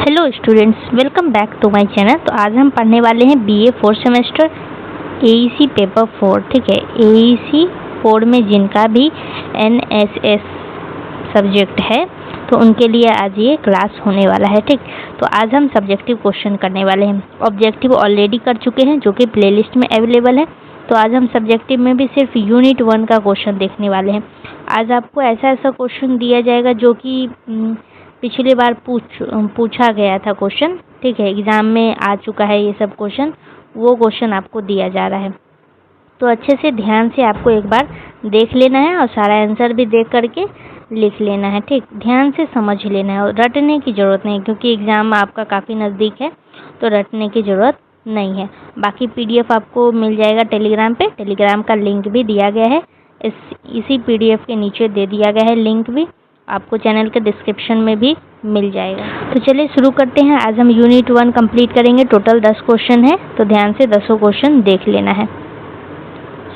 Hello students, welcome back to my channel. तो आज हम पढ़ने वाले हैं बीए 4 सेमेस्टर एईसी पेपर 4। ठीक है, एईसी 4 में जिनका भी एनएसएस सब्जेक्ट है तो उनके लिए आज ये क्लास होने वाला है। ठीक, तो आज हम सब्जेक्टिव क्वेश्चन करने वाले हैं। ऑब्जेक्टिव ऑलरेडी कर चुके हैं जो कि प्लेलिस्ट में अवेलेबल है। तो आज हम सब्जेक्टिव में भी सिर्फ यूनिट 1 का क्वेश्चन देखने वाले हैं। आज आपको ऐसा क्वेश्चन दिया जाएगा जो कि पिछली बार पूछा गया था क्वेश्चन। ठीक है, एग्ज़ाम में आ चुका है ये सब क्वेश्चन, वो क्वेश्चन आपको दिया जा रहा है। तो अच्छे से ध्यान से आपको एक बार देख लेना है और सारा आंसर भी देख करके लिख लेना है। ठीक, ध्यान से समझ लेना है और रटने की ज़रूरत नहीं, क्योंकि एग्ज़ाम आपका काफ़ी नज़दीक है तो रटने की ज़रूरत नहीं है। बाकी पीडीएफ आपको मिल जाएगा टेलीग्राम पे। टेलीग्राम का लिंक भी दिया गया है, इसी पीडीएफ के नीचे दे दिया गया है लिंक भी, आपको चैनल के डिस्क्रिप्शन में भी मिल जाएगा। तो चलिए शुरू करते हैं। आज हम यूनिट 1 कंप्लीट करेंगे। टोटल 10 क्वेश्चन है, तो ध्यान से 10 क्वेश्चन देख लेना है।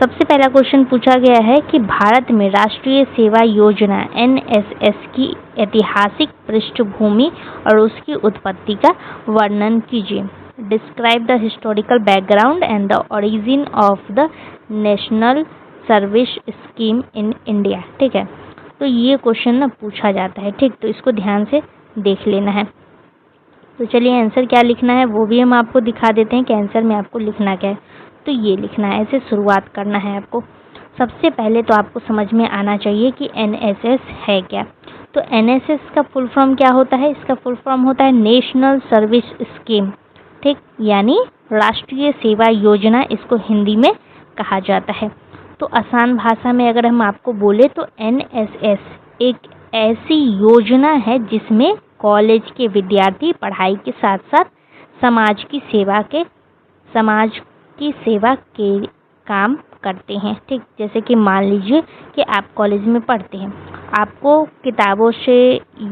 सबसे पहला क्वेश्चन पूछा गया है कि भारत में राष्ट्रीय सेवा योजना एनएसएस की ऐतिहासिक पृष्ठभूमि और उसकी उत्पत्ति का वर्णन कीजिए। Describe the historical background and the origin of the national service scheme in India. ठीक है, तो ये क्वेश्चन ना पूछा जाता है। ठीक, तो इसको ध्यान से देख लेना है। तो चलिए आंसर क्या लिखना है वो भी हम आपको दिखा देते हैं कि आंसर में आपको लिखना क्या है। तो ये लिखना है, ऐसे शुरुआत करना है आपको। सबसे पहले तो आपको समझ में आना चाहिए कि एनएसएस है क्या। तो एनएसएस का फुल फॉर्म क्या होता है? इसका फुल फॉर्म होता है नेशनल सर्विस स्कीम। ठीक, यानी राष्ट्रीय सेवा योजना इसको हिंदी में कहा जाता है। तो आसान भाषा में अगर हम आपको बोले तो एनएसएस एक ऐसी योजना है जिसमें कॉलेज के विद्यार्थी पढ़ाई के साथ साथ समाज की सेवा के काम करते हैं। ठीक, जैसे कि मान लीजिए कि आप कॉलेज में पढ़ते हैं, आपको किताबों से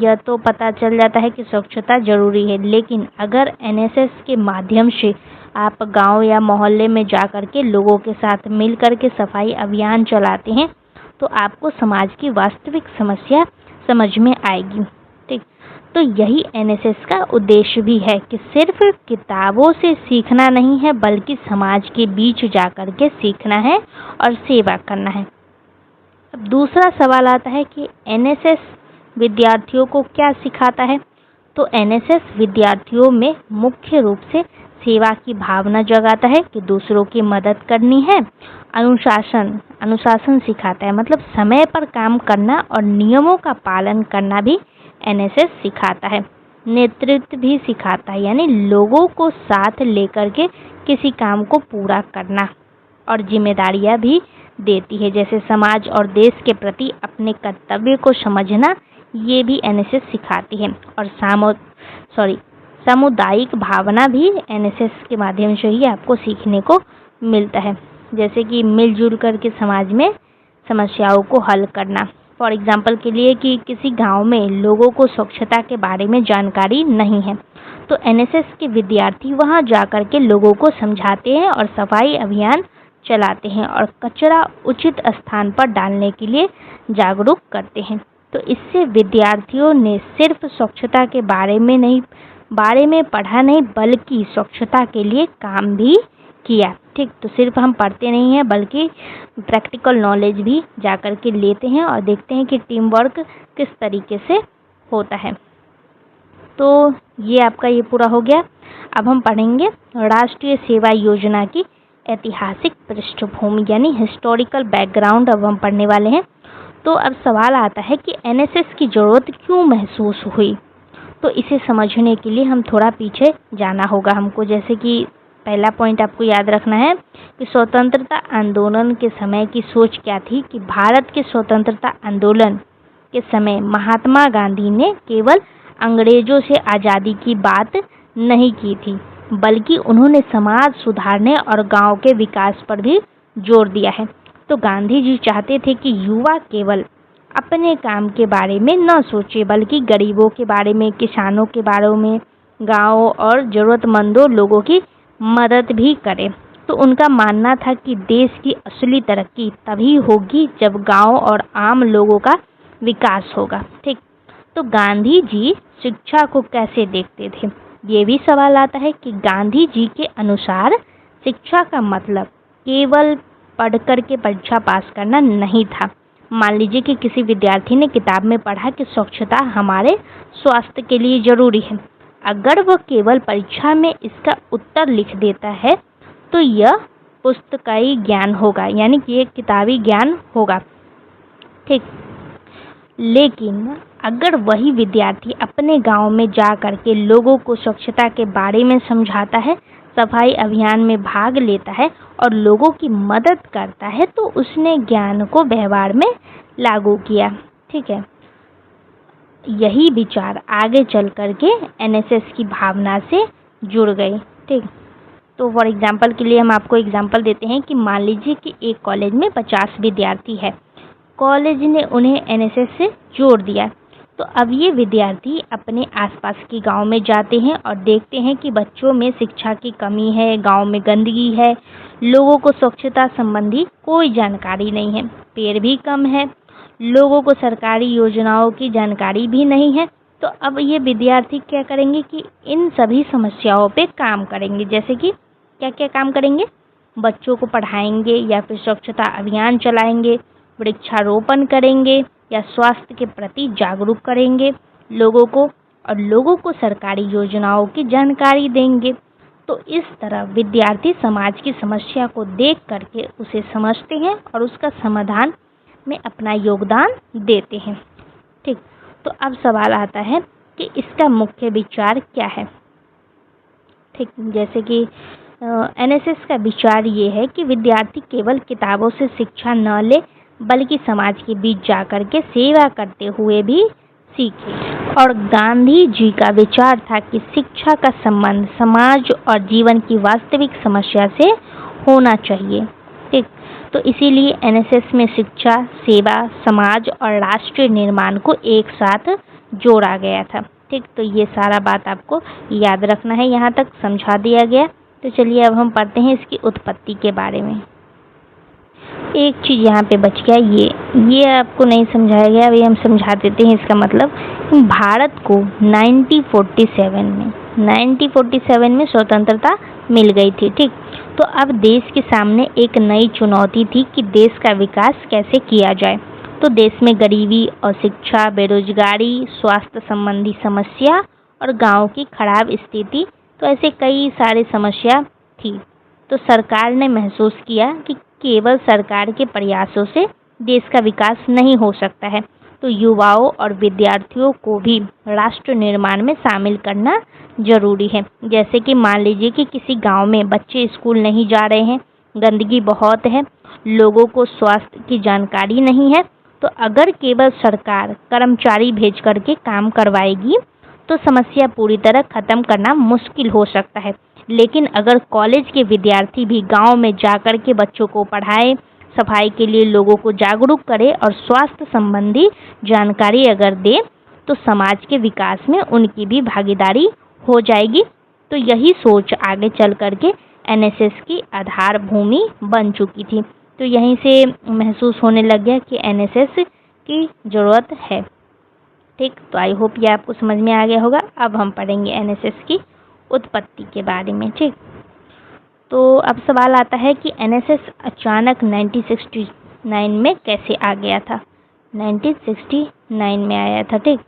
यह तो पता चल जाता है कि स्वच्छता जरूरी है, लेकिन अगर एनएसएस के माध्यम से आप गांव या मोहल्ले में जा कर के लोगों के साथ मिल कर के सफाई अभियान चलाते हैं तो आपको समाज की वास्तविक समस्या समझ में आएगी। ठीक, तो यही एनएसएस का उद्देश्य भी है कि सिर्फ किताबों से सीखना नहीं है बल्कि समाज के बीच जा कर के सीखना है और सेवा करना है। अब दूसरा सवाल आता है कि एनएसएस विद्यार्थियों को क्या सिखाता है। तो एनएसएस विद्यार्थियों में मुख्य रूप से सेवा की भावना जगाता है कि दूसरों की मदद करनी है। अनुशासन सिखाता है, मतलब समय पर काम करना और नियमों का पालन करना भी एनएसएस सिखाता है। नेतृत्व भी सिखाता है, यानी लोगों को साथ लेकर के किसी काम को पूरा करना, और जिम्मेदारियां भी देती है, जैसे समाज और देश के प्रति अपने कर्तव्य को समझना, ये भी एनएसएस सिखाती है। और सामुदायिक भावना भी एनएसएस के माध्यम से ही आपको सीखने को मिलता है, जैसे कि मिलजुल करके समाज में समस्याओं को हल करना। फॉर एग्जाम्पल के लिए कि किसी गांव में लोगों को स्वच्छता के बारे में जानकारी नहीं है तो एनएसएस के विद्यार्थी वहां जाकर के लोगों को समझाते हैं और सफाई अभियान चलाते हैं और कचरा उचित स्थान पर डालने के लिए जागरूक करते हैं। तो इससे विद्यार्थियों ने सिर्फ स्वच्छता के बारे में पढ़ा नहीं बल्कि स्वच्छता के लिए काम भी किया। ठीक, तो सिर्फ हम पढ़ते नहीं हैं बल्कि प्रैक्टिकल नॉलेज भी जाकर के लेते हैं और देखते हैं कि टीम वर्क किस तरीके से होता है। तो ये आपका ये पूरा हो गया। अब हम पढ़ेंगे राष्ट्रीय सेवा योजना की ऐतिहासिक पृष्ठभूमि, यानी हिस्टोरिकल बैकग्राउंड अब हम पढ़ने वाले हैं। तो अब सवाल आता है कि एनएसएस की ज़रूरत क्यों महसूस हुई। तो इसे समझने के लिए हम थोड़ा पीछे जाना होगा हमको। जैसे कि पहला पॉइंट आपको याद रखना है कि स्वतंत्रता आंदोलन के समय की सोच क्या थी, कि भारत के स्वतंत्रता आंदोलन के समय महात्मा गांधी ने केवल अंग्रेजों से आज़ादी की बात नहीं की थी बल्कि उन्होंने समाज सुधारने और गांव के विकास पर भी जोर दिया है। तो गांधी जी चाहते थे कि युवा केवल अपने काम के बारे में न सोचे बल्कि गरीबों के बारे में, किसानों के बारे में, गाँव और ज़रूरतमंदों लोगों की मदद भी करें। तो उनका मानना था कि देश की असली तरक्की तभी होगी जब गांव और आम लोगों का विकास होगा। ठीक, तो गांधी जी शिक्षा को कैसे देखते थे? ये भी सवाल आता है कि गांधी जी के अनुसार शिक्षा का मतलब केवल पढ़ कर के परीक्षा पास करना नहीं था। मान लीजिए कि किसी विद्यार्थी ने किताब में पढ़ा कि स्वच्छता हमारे स्वास्थ्य के लिए जरूरी है। अगर वह केवल परीक्षा में इसका उत्तर लिख देता है तो यह पुस्तकाई ज्ञान होगा, यानी कि एक किताबी ज्ञान होगा। ठीक, लेकिन अगर वही विद्यार्थी अपने गांव में जा कर के लोगों को स्वच्छता के बारे में समझाता है, सफाई अभियान में भाग लेता है और लोगों की मदद करता है, तो उसने ज्ञान को व्यवहार में लागू किया। ठीक है, यही विचार आगे चल कर के एनएसएस की भावना से जुड़ गए। ठीक, तो फॉर एग्जाम्पल के लिए हम आपको एग्जाम्पल देते हैं कि मान लीजिए कि एक कॉलेज में 50 विद्यार्थी है। कॉलेज ने उन्हें एनएसएस से जोड़ दिया, तो अब ये विद्यार्थी अपने आसपास के गांव में जाते हैं और देखते हैं कि बच्चों में शिक्षा की कमी है, गांव में गंदगी है, लोगों को स्वच्छता संबंधी कोई जानकारी नहीं है, पेड़ भी कम है, लोगों को सरकारी योजनाओं की जानकारी भी नहीं है। तो अब ये विद्यार्थी क्या करेंगे कि इन सभी समस्याओं पे काम करेंगे। जैसे कि क्या क्या काम करेंगे? बच्चों को पढ़ाएंगे या फिर स्वच्छता अभियान चलाएंगे, वृक्षारोपण करेंगे या स्वास्थ्य के प्रति जागरूक करेंगे लोगों को, और लोगों को सरकारी योजनाओं की जानकारी देंगे। तो इस तरह विद्यार्थी समाज की समस्या को देख करके उसे समझते हैं और उसका समाधान में अपना योगदान देते हैं। ठीक, तो अब सवाल आता है कि इसका मुख्य विचार क्या है। ठीक, जैसे कि एनएसएस का विचार ये है कि विद्यार्थी केवल किताबों से शिक्षा न ले बल्कि समाज के बीच जाकर के सेवा करते हुए भी सीखे। और गांधी जी का विचार था कि शिक्षा का संबंध समाज और जीवन की वास्तविक समस्या से होना चाहिए। ठीक, तो इसीलिए एनएसएस में शिक्षा, सेवा, समाज और राष्ट्र निर्माण को एक साथ जोड़ा गया था। ठीक, तो ये सारा बात आपको याद रखना है, यहाँ तक समझा दिया गया। तो चलिए अब हम पढ़ते हैं इसकी उत्पत्ति के बारे में। एक चीज़ यहाँ पे बच गया, ये आपको नहीं समझाया गया, अभी हम समझा देते हैं इसका मतलब। भारत को 1947 में स्वतंत्रता मिल गई थी। ठीक, तो अब देश के सामने एक नई चुनौती थी कि देश का विकास कैसे किया जाए। तो देश में गरीबी, अशिक्षा, बेरोजगारी, स्वास्थ्य संबंधी समस्या और गांव की खराब स्थिति, तो ऐसे कई सारी समस्या थी। तो सरकार ने महसूस किया कि केवल सरकार के प्रयासों से देश का विकास नहीं हो सकता है, तो युवाओं और विद्यार्थियों को भी राष्ट्र निर्माण में शामिल करना जरूरी है। जैसे कि मान लीजिए कि किसी गांव में बच्चे स्कूल नहीं जा रहे हैं, गंदगी बहुत है, लोगों को स्वास्थ्य की जानकारी नहीं है, तो अगर केवल सरकार कर्मचारी भेज करके काम करवाएगी तो समस्या पूरी तरह खत्म करना मुश्किल हो सकता है। लेकिन अगर कॉलेज के विद्यार्थी भी गांव में जाकर के बच्चों को पढ़ाए, सफाई के लिए लोगों को जागरूक करे और स्वास्थ्य संबंधी जानकारी अगर दे, तो समाज के विकास में उनकी भी भागीदारी हो जाएगी। तो यही सोच आगे चल करके एनएसएस की आधार भूमि बन चुकी थी। तो यहीं से महसूस होने लग गया कि एनएसएस की ज़रूरत है। ठीक, तो आई होप ये आपको समझ में आ गया होगा। अब हम पढ़ेंगे एनएसएस की उत्पत्ति के बारे में। ठीक, तो अब सवाल आता है कि एनएसएस अचानक 1969 में कैसे आ गया था। 1969 में आया था। ठीक,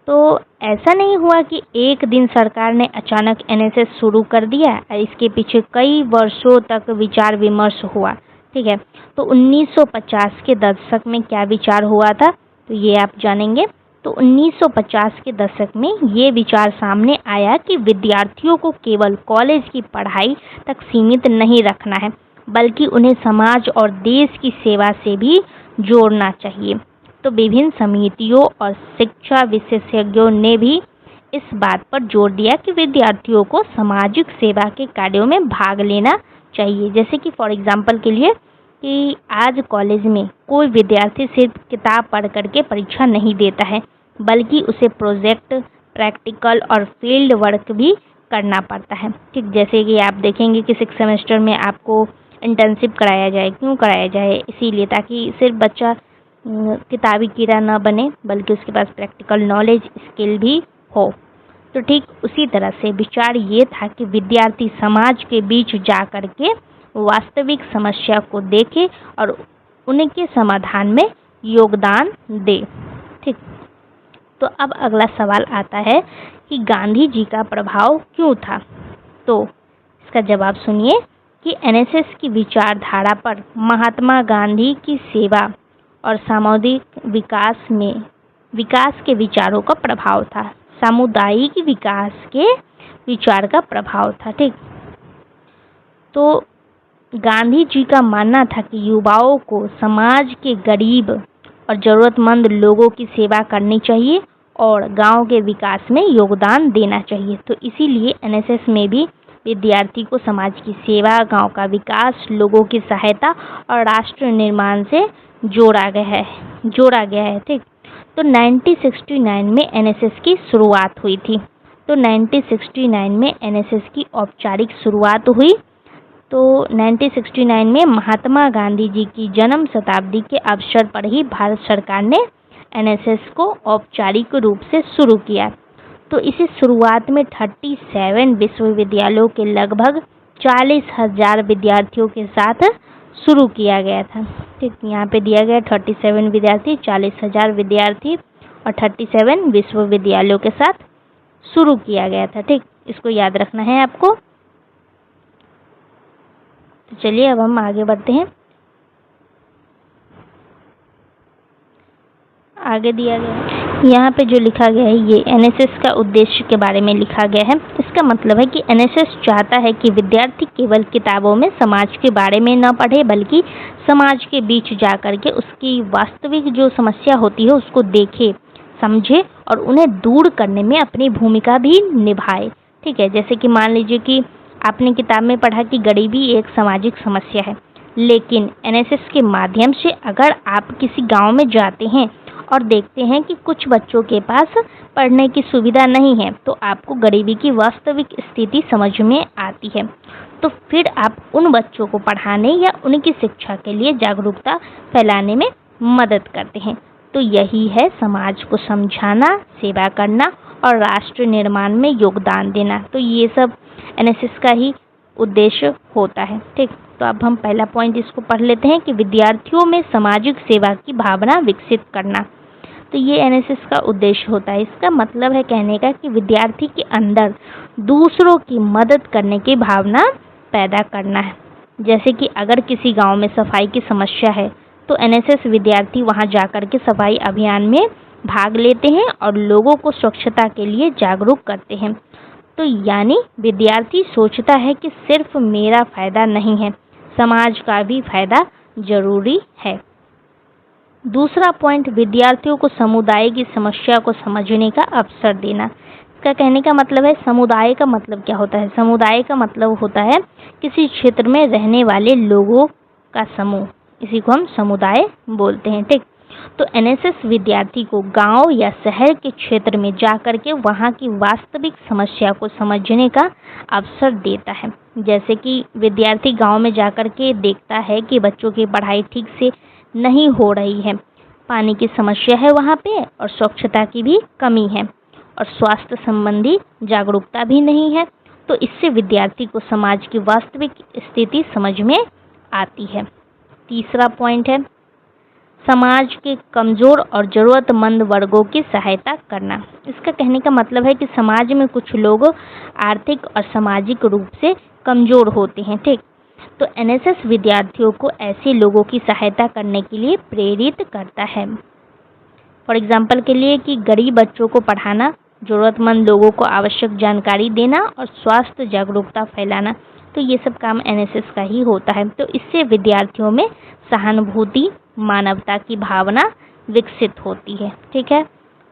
तो ऐसा नहीं हुआ कि एक दिन सरकार ने अचानक एनएसएस शुरू कर दिया, इसके पीछे कई वर्षों तक विचार विमर्श हुआ। ठीक है, तो 1950 के दशक में क्या विचार हुआ था, तो ये आप जानेंगे। तो 1950 के दशक में ये विचार सामने आया कि विद्यार्थियों को केवल कॉलेज की पढ़ाई तक सीमित नहीं रखना है, बल्कि उन्हें समाज और देश की सेवा से भी जोड़ना चाहिए। तो विभिन्न समितियों और शिक्षा विशेषज्ञों ने भी इस बात पर जोर दिया कि विद्यार्थियों को सामाजिक सेवा के कार्यों में भाग लेना चाहिए। जैसे कि फॉर एग्जाम्पल के लिए कि आज कॉलेज में कोई विद्यार्थी सिर्फ किताब पढ़ करके परीक्षा नहीं देता है, बल्कि उसे प्रोजेक्ट, प्रैक्टिकल और फील्ड वर्क भी करना पड़ता है। ठीक, जैसे कि आप देखेंगे कि 6 सेमेस्टर में आपको इंटर्नशिप कराया जाए। क्यों कराया जाए? इसीलिए ताकि सिर्फ बच्चा किताबी कीड़ा न बने, बल्कि उसके पास प्रैक्टिकल नॉलेज स्किल भी हो। तो ठीक उसी तरह से विचार ये था कि विद्यार्थी समाज के बीच जा कर के वास्तविक समस्या को देखे और उनके समाधान में योगदान दे। ठीक, तो अब अगला सवाल आता है कि गांधी जी का प्रभाव क्यों था। तो इसका जवाब सुनिए कि एनएसएस की विचारधारा पर महात्मा गांधी की सेवा और सामुदायिक विकास के विचारों का प्रभाव था। सामुदायिक विकास के विचार का प्रभाव था। ठीक, तो गांधी जी का मानना था कि युवाओं को समाज के गरीब और ज़रूरतमंद लोगों की सेवा करनी चाहिए और गांव के विकास में योगदान देना चाहिए। तो इसीलिए एनएसएस में भी विद्यार्थी को समाज की सेवा, गांव का विकास, लोगों की सहायता और राष्ट्र निर्माण से जोड़ा गया है। ठीक, तो 1969 में एनएसएस की शुरुआत हुई थी। तो 1969 में एनएसएस की औपचारिक शुरुआत हुई। तो 1969 में महात्मा गांधी जी की जन्म शताब्दी के अवसर पर ही भारत सरकार ने एनएसएस को औपचारिक रूप से शुरू किया। तो इसे शुरुआत में 37 विश्वविद्यालयों के लगभग 40,000 विद्यार्थियों के साथ शुरू किया गया था। ठीक, यहाँ पे दिया गया 37 विद्यार्थी, 40,000 विद्यार्थी और 37 विश्वविद्यालयों के साथ शुरू किया गया था। ठीक, इसको याद रखना है आपको। तो चलिए अब हम आगे बढ़ते हैं। आगे दिया गया है यहाँ पे जो लिखा गया है, ये एनएसएस का उद्देश्य के बारे में लिखा गया है। इसका मतलब है कि एनएसएस चाहता है कि विद्यार्थी केवल किताबों में समाज के बारे में न पढ़े, बल्कि समाज के बीच जा कर के उसकी वास्तविक जो समस्या होती है उसको देखे, समझे और उन्हें दूर करने में अपनी भूमिका भी निभाए। ठीक है, जैसे कि मान लीजिए कि आपने किताब में पढ़ा कि गरीबी एक सामाजिक समस्या है, लेकिन एनएसएस के माध्यम से अगर आप किसी गांव में जाते हैं और देखते हैं कि कुछ बच्चों के पास पढ़ने की सुविधा नहीं है, तो आपको गरीबी की वास्तविक स्थिति समझ में आती है। तो फिर आप उन बच्चों को पढ़ाने या उनकी शिक्षा के लिए जागरूकता फैलाने में मदद करते हैं। तो यही है समाज को समझाना, सेवा करना और राष्ट्र निर्माण में योगदान देना। तो ये सब एनएसएस का ही उद्देश्य होता है। ठीक, तो अब हम पहला पॉइंट इसको पढ़ लेते हैं कि विद्यार्थियों में सामाजिक सेवा की भावना विकसित करना। तो ये एनएसएस का उद्देश्य होता है। इसका मतलब है कहने का कि विद्यार्थी के अंदर दूसरों की मदद करने की भावना पैदा करना है। जैसे कि अगर किसी गांव में सफाई की समस्या है, तो एनएसएस विद्यार्थी वहां जाकर के सफाई अभियान में भाग लेते हैं और लोगों को स्वच्छता के लिए जागरूक करते हैं। तो यानी विद्यार्थी सोचता है कि सिर्फ मेरा फायदा नहीं है, समाज का भी फायदा जरूरी है। दूसरा पॉइंट, विद्यार्थियों को समुदाय की समस्या को समझने का अवसर देना। इसका कहने का मतलब है, समुदाय का मतलब क्या होता है? समुदाय का मतलब होता है किसी क्षेत्र में रहने वाले लोगों का समूह, इसी को हम समुदाय बोलते हैं। ठीक, तो एनएसएस विद्यार्थी को गांव या शहर के क्षेत्र में जाकर के वहां की वास्तविक समस्या को समझने का अवसर देता है। जैसे कि विद्यार्थी गांव में जाकर के देखता है कि बच्चों की पढ़ाई ठीक से नहीं हो रही है, पानी की समस्या है वहाँ पे और स्वच्छता की भी कमी है और स्वास्थ्य संबंधी जागरूकता भी नहीं है। तो इससे विद्यार्थी को समाज की वास्तविक स्थिति समझ में आती है। तीसरा पॉइंट है, समाज के कमज़ोर और ज़रूरतमंद वर्गों की सहायता करना। इसका कहने का मतलब है कि समाज में कुछ लोग आर्थिक और सामाजिक रूप से कमज़ोर होते हैं। ठीक, तो एनएसएस विद्यार्थियों को ऐसे लोगों की सहायता करने के लिए प्रेरित करता है। फॉर एग्जाम्पल के लिए कि गरीब बच्चों को पढ़ाना, ज़रूरतमंद लोगों को आवश्यक जानकारी देना और स्वास्थ्य जागरूकता फैलाना। तो ये सब काम एनएसएस का ही होता है। तो इससे विद्यार्थियों में सहानुभूति, मानवता की भावना विकसित होती है। ठीक है,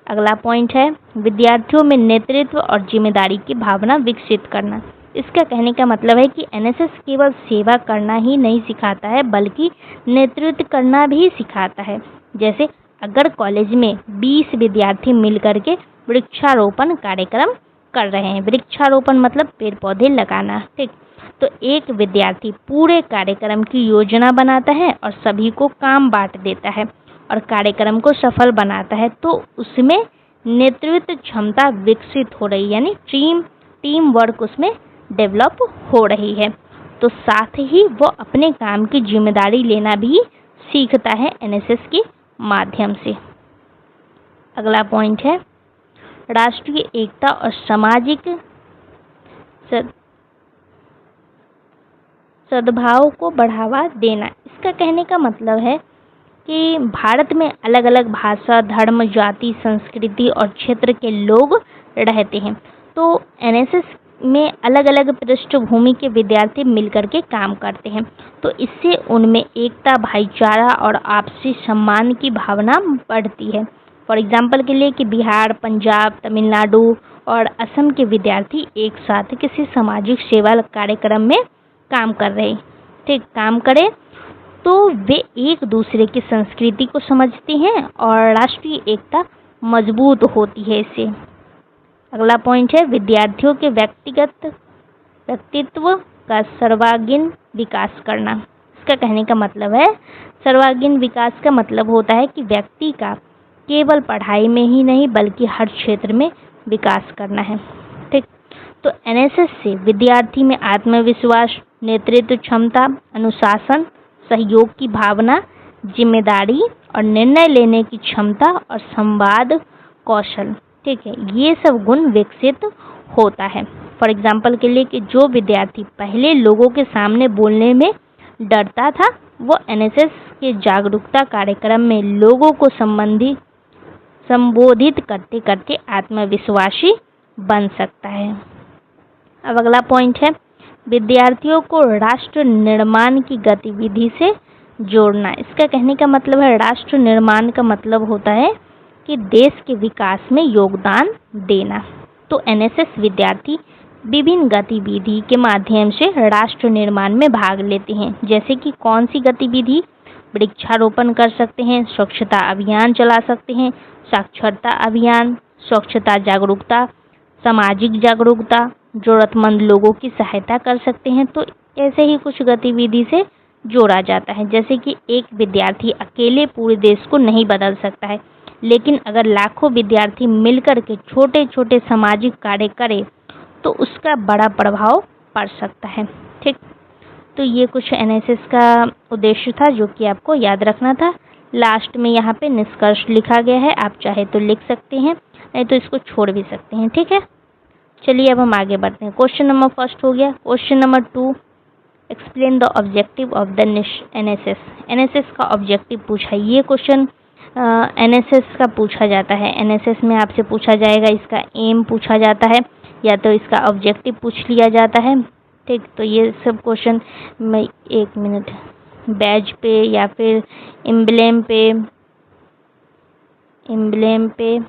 अगला पॉइंट है, विद्यार्थियों में नेतृत्व और जिम्मेदारी की भावना विकसित करना। इसका कहने का मतलब है कि एनएसएस केवल सेवा करना ही नहीं सिखाता है, बल्कि नेतृत्व करना भी सिखाता है। जैसे अगर कॉलेज में 20 विद्यार्थी मिलकर के वृक्षारोपण कार्यक्रम कर रहे हैं, वृक्षारोपण मतलब पेड़ पौधे लगाना। ठीक, तो एक विद्यार्थी पूरे कार्यक्रम की योजना बनाता है और सभी को काम बांट देता है और कार्यक्रम को सफल बनाता है, तो उसमें नेतृत्व क्षमता विकसित हो रही है, यानी टीम वर्क उसमें डेवलप हो रही है। तो साथ ही वो अपने काम की जिम्मेदारी लेना भी सीखता है एनएसएस के माध्यम से। अगला पॉइंट है राष्ट्रीय एकता और सामाजिक सद्भाव को बढ़ावा देना। इसका कहने का मतलब है कि भारत में अलग अलग भाषा, धर्म, जाति, संस्कृति और क्षेत्र के लोग रहते हैं। तो एनएसएस में अलग अलग पृष्ठभूमि के विद्यार्थी मिलकर के काम करते हैं, तो इससे उनमें एकता, भाईचारा और आपसी सम्मान की भावना बढ़ती है। फॉर एग्जाम्पल के लिए कि बिहार, पंजाब, तमिलनाडु और असम के विद्यार्थी एक साथ किसी सामाजिक सेवा कार्यक्रम में काम कर रहे, ठीक, काम करें तो वे एक दूसरे की संस्कृति को समझते हैं और राष्ट्रीय एकता मजबूत होती है इससे। अगला पॉइंट है विद्यार्थियों के व्यक्तित्व का सर्वांगीण विकास करना। इसका कहने का मतलब है सर्वांगीण विकास का मतलब होता है कि व्यक्ति का केवल पढ़ाई में ही नहीं बल्कि हर क्षेत्र में विकास करना है, ठीक। तो एनएसएस से विद्यार्थी में आत्मविश्वास, नेतृत्व क्षमता, अनुशासन, सहयोग की भावना, जिम्मेदारी और निर्णय लेने की क्षमता और संवाद कौशल, ठीक है, ये सब गुण विकसित होता है। फॉर एग्जाम्पल के लिए कि जो विद्यार्थी पहले लोगों के सामने बोलने में डरता था, वो एनएसएस के जागरूकता कार्यक्रम में लोगों को संबोधित करते करते आत्मविश्वासी बन सकता है। अब अगला पॉइंट है विद्यार्थियों को राष्ट्र निर्माण की गतिविधि से जोड़ना। इसका कहने का मतलब है राष्ट्र निर्माण का मतलब होता है कि देश के विकास में योगदान देना। तो एनएसएस विद्यार्थी विभिन्न गतिविधि के माध्यम से राष्ट्र निर्माण में भाग लेते हैं, जैसे कि कौन सी गतिविधि, वृक्षारोपण कर सकते हैं, स्वच्छता अभियान चला सकते हैं, साक्षरता अभियान, स्वच्छता जागरूकता, सामाजिक जागरूकता, जरूरतमंद लोगों की सहायता कर सकते हैं। तो ऐसे ही कुछ गतिविधि से जोड़ा जाता है। जैसे कि एक विद्यार्थी अकेले पूरे देश को नहीं बदल सकता है, लेकिन अगर लाखों विद्यार्थी मिलकर के छोटे छोटे सामाजिक कार्य करें तो उसका बड़ा प्रभाव पड़ सकता है, ठीक। तो ये कुछ एनएसएस का उद्देश्य था जो कि आपको याद रखना था। लास्ट में यहाँ पे निष्कर्ष लिखा गया है, आप चाहे तो लिख सकते हैं, नहीं तो इसको छोड़ भी सकते हैं, ठीक है। चलिए अब हम आगे बढ़ते हैं। क्वेश्चन नंबर फर्स्ट हो गया। Question number 2, explain the objective of the NSS. NSS का ऑब्जेक्टिव पूछा। ये क्वेश्चन एनएसएस का पूछा जाता है। एनएसएस में आपसे पूछा जाएगा, इसका एम पूछा जाता है या तो इसका ऑब्जेक्टिव पूछ लिया जाता है, ठीक। तो ये सब क्वेश्चन मैं 1 मिनट बैज पे या फिर एम्ब्लेम पे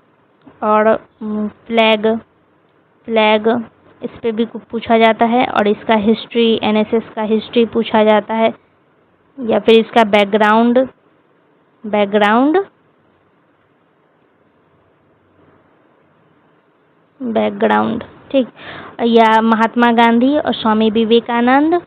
और फ्लैग इस पे भी पूछा जाता है, और इसका हिस्ट्री, एनएसएस का हिस्ट्री पूछा जाता है, या फिर इसका बैकग्राउंड, ठीक, या महात्मा गांधी और स्वामी विवेकानंद।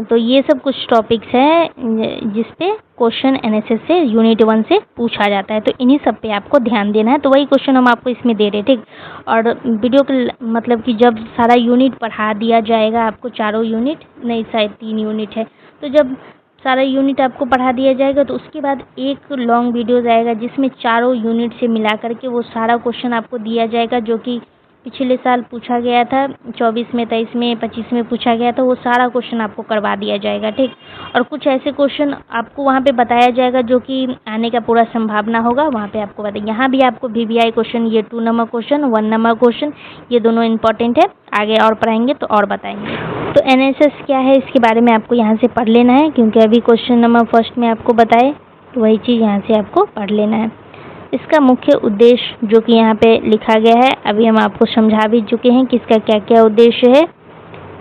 तो ये सब कुछ टॉपिक्स हैं जिस पे क्वेश्चन एनएसएस से यूनिट 1 से पूछा जाता है। तो इन्हीं सब पे आपको ध्यान देना है। तो वही क्वेश्चन हम आपको इसमें दे रहे हैं, ठीक। और वीडियो के मतलब कि जब सारा यूनिट पढ़ा दिया जाएगा आपको, चारों यूनिट नहीं, शायद 3 यूनिट है, तो जब सारा यूनिट आपको पढ़ा दिया जाएगा तो उसके बाद एक लॉन्ग वीडियो आएगा जिसमें चारों यूनिट से मिला करके वो सारा क्वेश्चन आपको दिया जाएगा, जो कि पिछले साल पूछा गया था, 24 में, 23 में, 25 में पूछा गया था। वो सारा क्वेश्चन आपको करवा दिया जाएगा, ठीक। और कुछ ऐसे क्वेश्चन आपको वहाँ पे बताया जाएगा जो कि आने का पूरा संभावना होगा, वहाँ पे आपको बताएंगे। यहाँ भी आपको VVI क्वेश्चन, ये 2 नंबर क्वेश्चन, 1 नंबर क्वेश्चन, ये दोनों इंपॉर्टेंट है। आगे और पढ़ाएंगे तो और बताएंगे। तो एनएसएस क्या है इसके बारे में आपको यहाँ से पढ़ लेना है, क्योंकि अभी क्वेश्चन नंबर फर्स्ट में आपको बताए तो वही चीज़ यहाँ से आपको पढ़ लेना है। इसका मुख्य उद्देश्य जो कि यहाँ पे लिखा गया है, अभी हम आपको समझा भी चुके हैं कि इसका क्या क्या उद्देश्य है।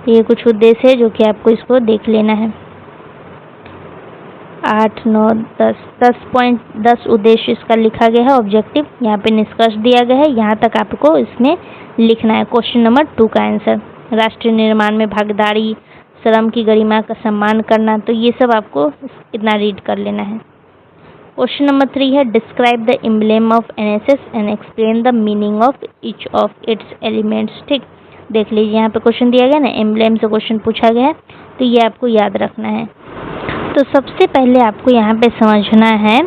ये कुछ उद्देश्य है जो कि आपको इसको देख लेना है। 8, 9, 10 उद्देश्य इसका लिखा गया है। ऑब्जेक्टिव यहाँ पे निष्कर्ष दिया गया है, यहाँ तक आपको इसमें लिखना है। क्वेश्चन नंबर 2 का आंसर, राष्ट्र निर्माण में भागीदारी, श्रम की गरिमा का सम्मान करना, तो ये सब आपको इतना रीड कर लेना है। क्वेश्चन नंबर 3 है describe the emblem of NSS and explain the meaning of each of its elements. ठीक, देख लीजिए यहाँ पे क्वेश्चन दिया गया ना, एम्ब्लेम से क्वेश्चन पूछा गया है, तो ये आपको याद रखना है। तो सबसे पहले आपको यहाँ पे समझना है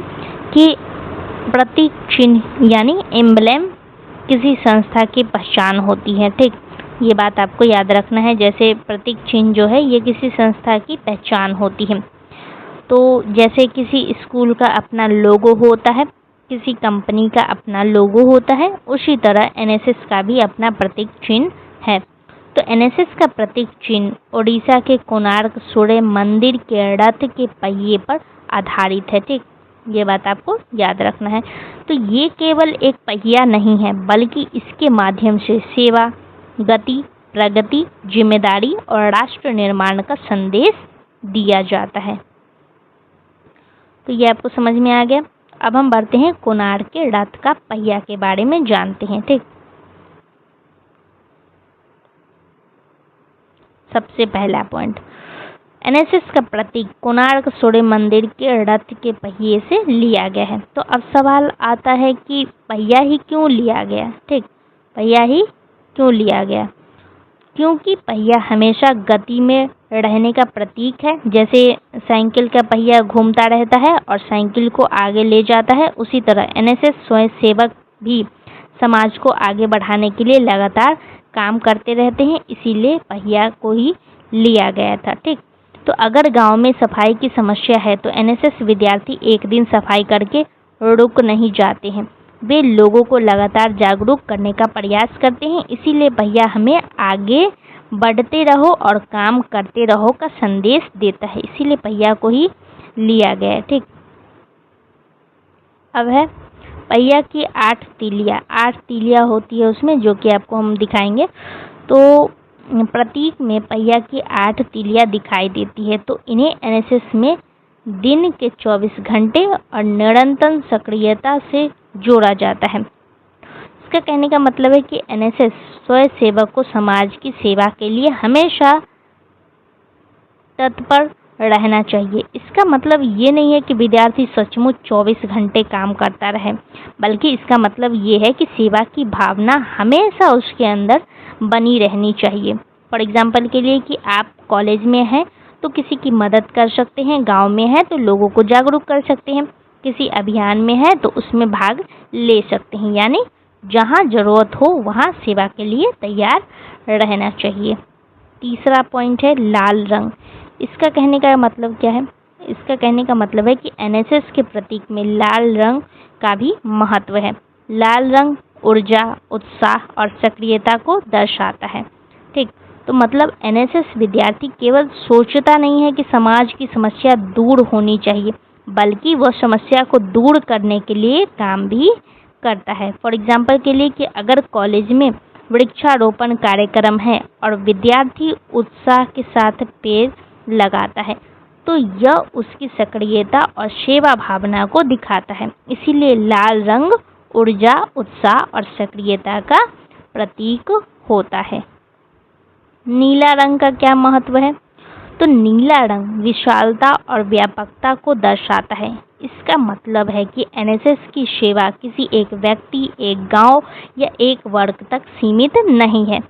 कि प्रतीक चिन्ह यानी एम्ब्लेम किसी संस्था की पहचान होती है। ठीक, ये बात आपको याद रखना है। जैसे प्रतीक चिन्ह जो है ये किसी संस्था की पहचान होती है। तो जैसे किसी स्कूल का अपना लोगो होता है, किसी कंपनी का अपना लोगो होता है, उसी तरह एनएसएस का भी अपना प्रतीक चिन्ह है। तो एनएसएस का प्रतीक चिन्ह ओडिशा के कोणार्क सूर्य मंदिर के रथ के पहिए पर आधारित है। ठीक, ये बात आपको याद रखना है। तो ये केवल एक पहिया नहीं है, बल्कि इसके माध्यम से सेवा, गति, प्रगति, जिम्मेदारी और राष्ट्र निर्माण का संदेश दिया जाता है। तो ये आपको समझ में आ गया। अब हम बढ़ते हैं कोणार्क के रथ का पहिया के बारे में जानते हैं। ठीक, सबसे पहला पॉइंट, एनएसएस का प्रतीक कोणार्क सूर्य मंदिर के रथ के पहिए से लिया गया है। तो अब सवाल आता है कि पहिया ही क्यों लिया गया। ठीक, पहिया ही क्यों लिया गया? क्योंकि पहिया हमेशा गति में रहने का प्रतीक है। जैसे साइकिल का पहिया घूमता रहता है और साइकिल को आगे ले जाता है, उसी तरह एनएसएस स्वयंसेवक भी समाज को आगे बढ़ाने के लिए लगातार काम करते रहते हैं, इसीलिए पहिया को ही लिया गया था। ठीक, तो अगर गांव में सफाई की समस्या है तो एनएसएस विद्यार्थी एक दिन सफाई करके रुक नहीं जाते हैं, वे लोगों को लगातार जागरूक करने का प्रयास करते हैं। इसीलिए पहिया हमें आगे बढ़ते रहो और काम करते रहो का संदेश देता है, इसीलिए पहिया को ही लिया गया है। ठीक, अब है पहिया की 8 तीलियां होती है उसमें, जो कि आपको हम दिखाएंगे। तो प्रतीक में पहिया की 8 तीलियां दिखाई देती है। तो इन्हें एनएसएस में दिन के 24 घंटे और निरंतर सक्रियता से जोड़ा जाता है। इसका कहने का मतलब है कि एनएसएस स्वयंसेवक को समाज की सेवा के लिए हमेशा तत्पर रहना चाहिए। इसका मतलब ये नहीं है कि विद्यार्थी सचमुच 24 घंटे काम करता रहे, बल्कि इसका मतलब ये है कि सेवा की भावना हमेशा उसके अंदर बनी रहनी चाहिए। फॉर एग्जाम्पल के लिए कि आप कॉलेज में हैं तो किसी की मदद कर सकते हैं, गांव में है तो लोगों को जागरूक कर सकते हैं, किसी अभियान में है तो उसमें भाग ले सकते हैं। यानी जहां जरूरत हो वहां सेवा के लिए तैयार रहना चाहिए। तीसरा पॉइंट है लाल रंग। इसका कहने का मतलब क्या है? इसका कहने का मतलब है कि एनएसएस के प्रतीक में लाल रंग का भी महत्व है। लाल रंग ऊर्जा, उत्साह और सक्रियता को दर्शाता है। ठीक, तो मतलब एनएसएस विद्यार्थी केवल सोचता नहीं है कि समाज की समस्या दूर होनी चाहिए, बल्कि वह समस्या को दूर करने के लिए काम भी करता है। फॉर एग्जाम्पल के लिए कि अगर कॉलेज में वृक्षारोपण कार्यक्रम है और विद्यार्थी उत्साह के साथ पेड़ लगाता है, तो यह उसकी सक्रियता और सेवा भावना को दिखाता है। इसीलिए लाल रंग ऊर्जा, उत्साह और सक्रियता का प्रतीक होता है। नीला रंग का क्या महत्व है? तो नीला रंग विशालता और व्यापकता को दर्शाता है। इसका मतलब है कि एनएसएस की सेवा किसी एक व्यक्ति, एक गांव या एक वर्ग तक सीमित नहीं है।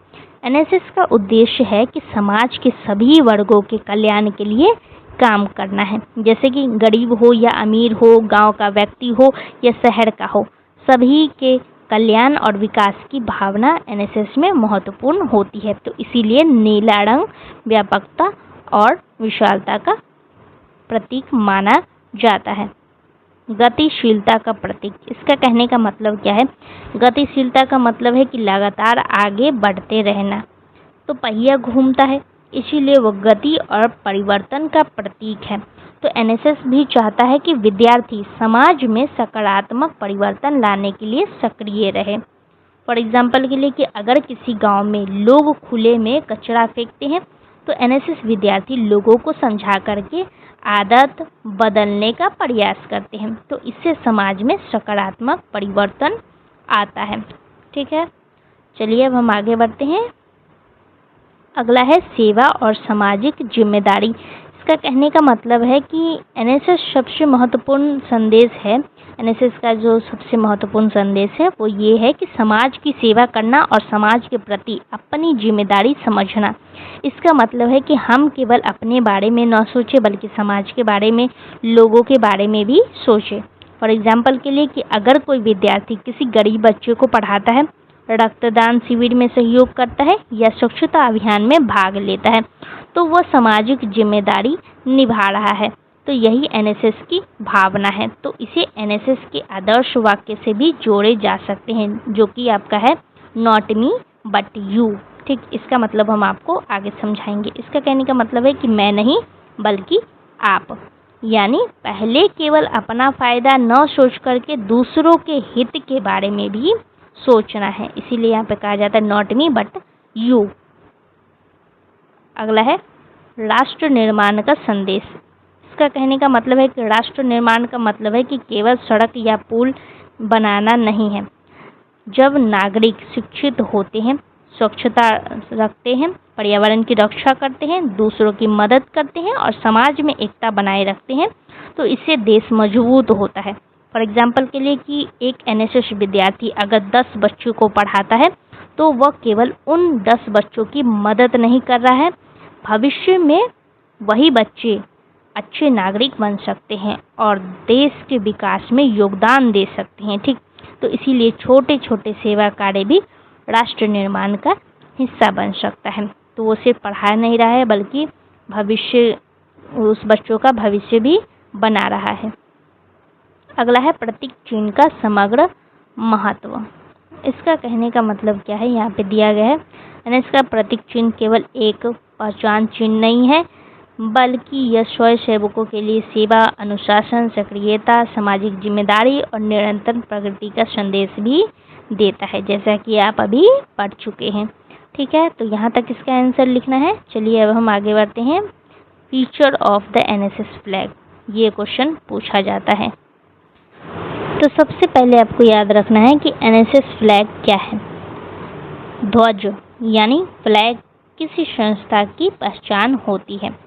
एनएसएस का उद्देश्य है कि समाज के सभी वर्गों के कल्याण के लिए काम करना है। जैसे कि गरीब हो या अमीर हो, गांव का व्यक्ति हो या शहर का हो, सभी के कल्याण और विकास की भावना एनएसएस में महत्वपूर्ण होती है। तो इसीलिए नीला रंग व्यापकता और विशालता का प्रतीक माना जाता है। गतिशीलता का प्रतीक, इसका कहने का मतलब क्या है? गतिशीलता का मतलब है कि लगातार आगे बढ़ते रहना। तो पहिया घूमता है, इसीलिए वह गति और परिवर्तन का प्रतीक है। तो एनएसएस भी चाहता है कि विद्यार्थी समाज में सकारात्मक परिवर्तन लाने के लिए सक्रिय रहे। फॉर एग्जाम्पल के लिए कि अगर किसी गांव में लोग खुले में कचरा फेंकते हैं तो एनएसएस विद्यार्थी लोगों को समझा करके आदत बदलने का प्रयास करते हैं। तो इससे समाज में सकारात्मक परिवर्तन आता है। ठीक है, चलिए अब हम आगे बढ़ते हैं। अगला है सेवा और सामाजिक जिम्मेदारी। इसका कहने का मतलब है कि एनएसएस सबसे महत्वपूर्ण संदेश है। एनएसएस का जो सबसे महत्वपूर्ण संदेश है वो ये है कि समाज की सेवा करना और समाज के प्रति अपनी जिम्मेदारी समझना। इसका मतलब है कि हम केवल अपने बारे में न सोचें बल्कि समाज के बारे में, लोगों के बारे में भी सोचें। फॉर एग्जाम्पल के लिए कि अगर कोई विद्यार्थी किसी गरीब बच्चे को पढ़ाता है, रक्तदान शिविर में सहयोग करता है या स्वच्छता अभियान में भाग लेता है तो वह सामाजिक जिम्मेदारी निभा रहा है। तो यही एनएसएस की भावना है। तो इसे एनएसएस के आदर्श वाक्य से भी जोड़े जा सकते हैं, जो कि आपका है नॉट मी बट यू। ठीक, इसका मतलब हम आपको आगे समझाएंगे। इसका कहने का मतलब है कि मैं नहीं बल्कि आप, यानी पहले केवल अपना फायदा न सोच करके दूसरों के हित के बारे में भी सोचना है। इसीलिए यहाँ पे कहा जाता है नॉट मी बट यू। अगला है राष्ट्र निर्माण का संदेश। इसका कहने का मतलब है कि राष्ट्र निर्माण का मतलब है कि केवल सड़क या पुल बनाना नहीं है। जब नागरिक शिक्षित होते हैं, स्वच्छता रखते हैं, पर्यावरण की रक्षा करते हैं, दूसरों की मदद करते हैं और समाज में एकता बनाए रखते हैं तो इससे देश मजबूत होता है। फॉर एग्जाम्पल के लिए कि एक एनएसएस विद्यार्थी अगर 10 बच्चों को पढ़ाता है तो वह केवल उन 10 बच्चों की मदद नहीं कर रहा है, भविष्य में वही बच्चे अच्छे नागरिक बन सकते हैं और देश के विकास में योगदान दे सकते हैं। ठीक, तो इसीलिए छोटे छोटे सेवा कार्य भी राष्ट्र निर्माण का हिस्सा बन सकता है। तो वो सिर्फ पढ़ा नहीं रहा है बल्कि भविष्य, उस बच्चों का भविष्य भी बना रहा है। अगला है प्रतीक चिन्ह का समग्र महत्व। इसका कहने का मतलब क्या है, यहाँ पे दिया गया है। एनएसएस का प्रतीक चिन्ह केवल एक पहचान चिन्ह नहीं है बल्कि यह स्वयंसेवकों के लिए सेवा, अनुशासन, सक्रियता, सामाजिक जिम्मेदारी और निरंतर प्रगति का संदेश भी देता है, जैसा कि आप अभी पढ़ चुके हैं। ठीक है, तो यहाँ तक इसका आंसर लिखना है। चलिए अब हम आगे बढ़ते हैं। Feature of the NSS flag, ये क्वेश्चन पूछा जाता है। तो सबसे पहले आपको याद रखना है कि एनएसएस फ्लैग क्या है। ध्वज यानी फ्लैग किसी संस्था की पहचान होती है।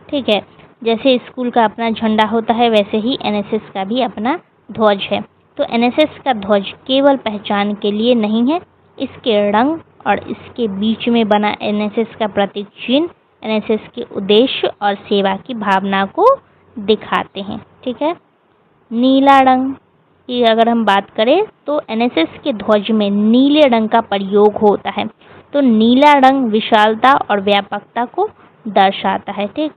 ठीक है, जैसे स्कूल का अपना झंडा होता है वैसे ही एनएसएस का भी अपना ध्वज है। तो एनएसएस का ध्वज केवल पहचान के लिए नहीं है, इसके रंग और इसके बीच में बना एनएसएस का प्रतीक चिन्ह एनएसएस के उद्देश्य और सेवा की भावना को दिखाते हैं। ठीक है, नीला रंग की अगर हम बात करें तो एनएसएस के ध्वज में नीले रंग का प्रयोग होता है। तो नीला रंग विशालता और व्यापकता को दर्शाता है। ठीक,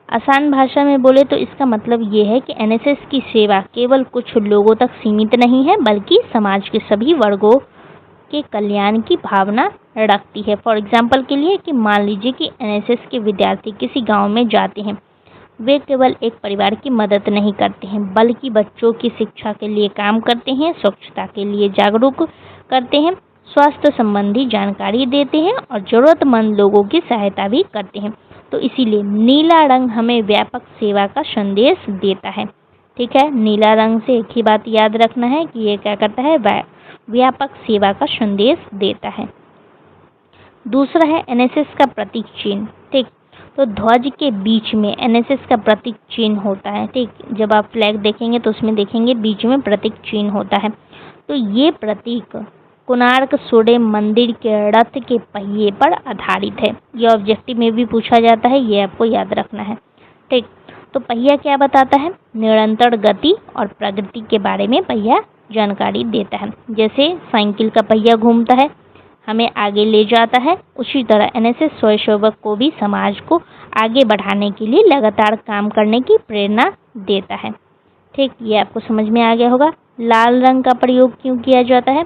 आसान भाषा में बोले तो इसका मतलब ये है कि एनएसएस की सेवा केवल कुछ लोगों तक सीमित नहीं है बल्कि समाज के सभी वर्गों के कल्याण की भावना रखती है। फॉर एग्जाम्पल के लिए कि मान लीजिए कि एनएसएस के विद्यार्थी किसी गांव में जाते हैं, वे केवल एक परिवार की मदद नहीं करते हैं बल्कि बच्चों की शिक्षा के लिए काम करते हैं, स्वच्छता के लिए जागरूक करते हैं, स्वास्थ्य संबंधी जानकारी देते हैं और जरूरतमंद लोगों की सहायता भी करते हैं। तो इसीलिए नीला रंग हमें व्यापक सेवा का संदेश देता है। ठीक है, नीला रंग से एक ही बात याद रखना है कि ये क्या करता है, व्यापक सेवा का संदेश देता है। दूसरा है एनएसएस का प्रतीक चिन्ह। ठीक, तो ध्वज के बीच में एनएसएस का प्रतीक चिन्ह होता है। ठीक, जब आप फ्लैग देखेंगे तो उसमें देखेंगे बीच में प्रतीक चिन्ह होता है। तो ये प्रतीक कोणार्क सूर्य मंदिर के रथ के पहिए पर आधारित है। यह ऑब्जेक्टिव में भी पूछा जाता है, ये आपको याद रखना है। ठीक, तो पहिया क्या बताता है, निरंतर गति और प्रगति के बारे में पहिया जानकारी देता है। जैसे साइकिल का पहिया घूमता है, हमें आगे ले जाता है, उसी तरह एनएसएस स्वयंसेवक को भी समाज को आगे बढ़ाने के लिए लगातार काम करने की प्रेरणा देता है। ठीक, ये आपको समझ में आ गया होगा। लाल रंग का प्रयोग क्यों किया जाता है,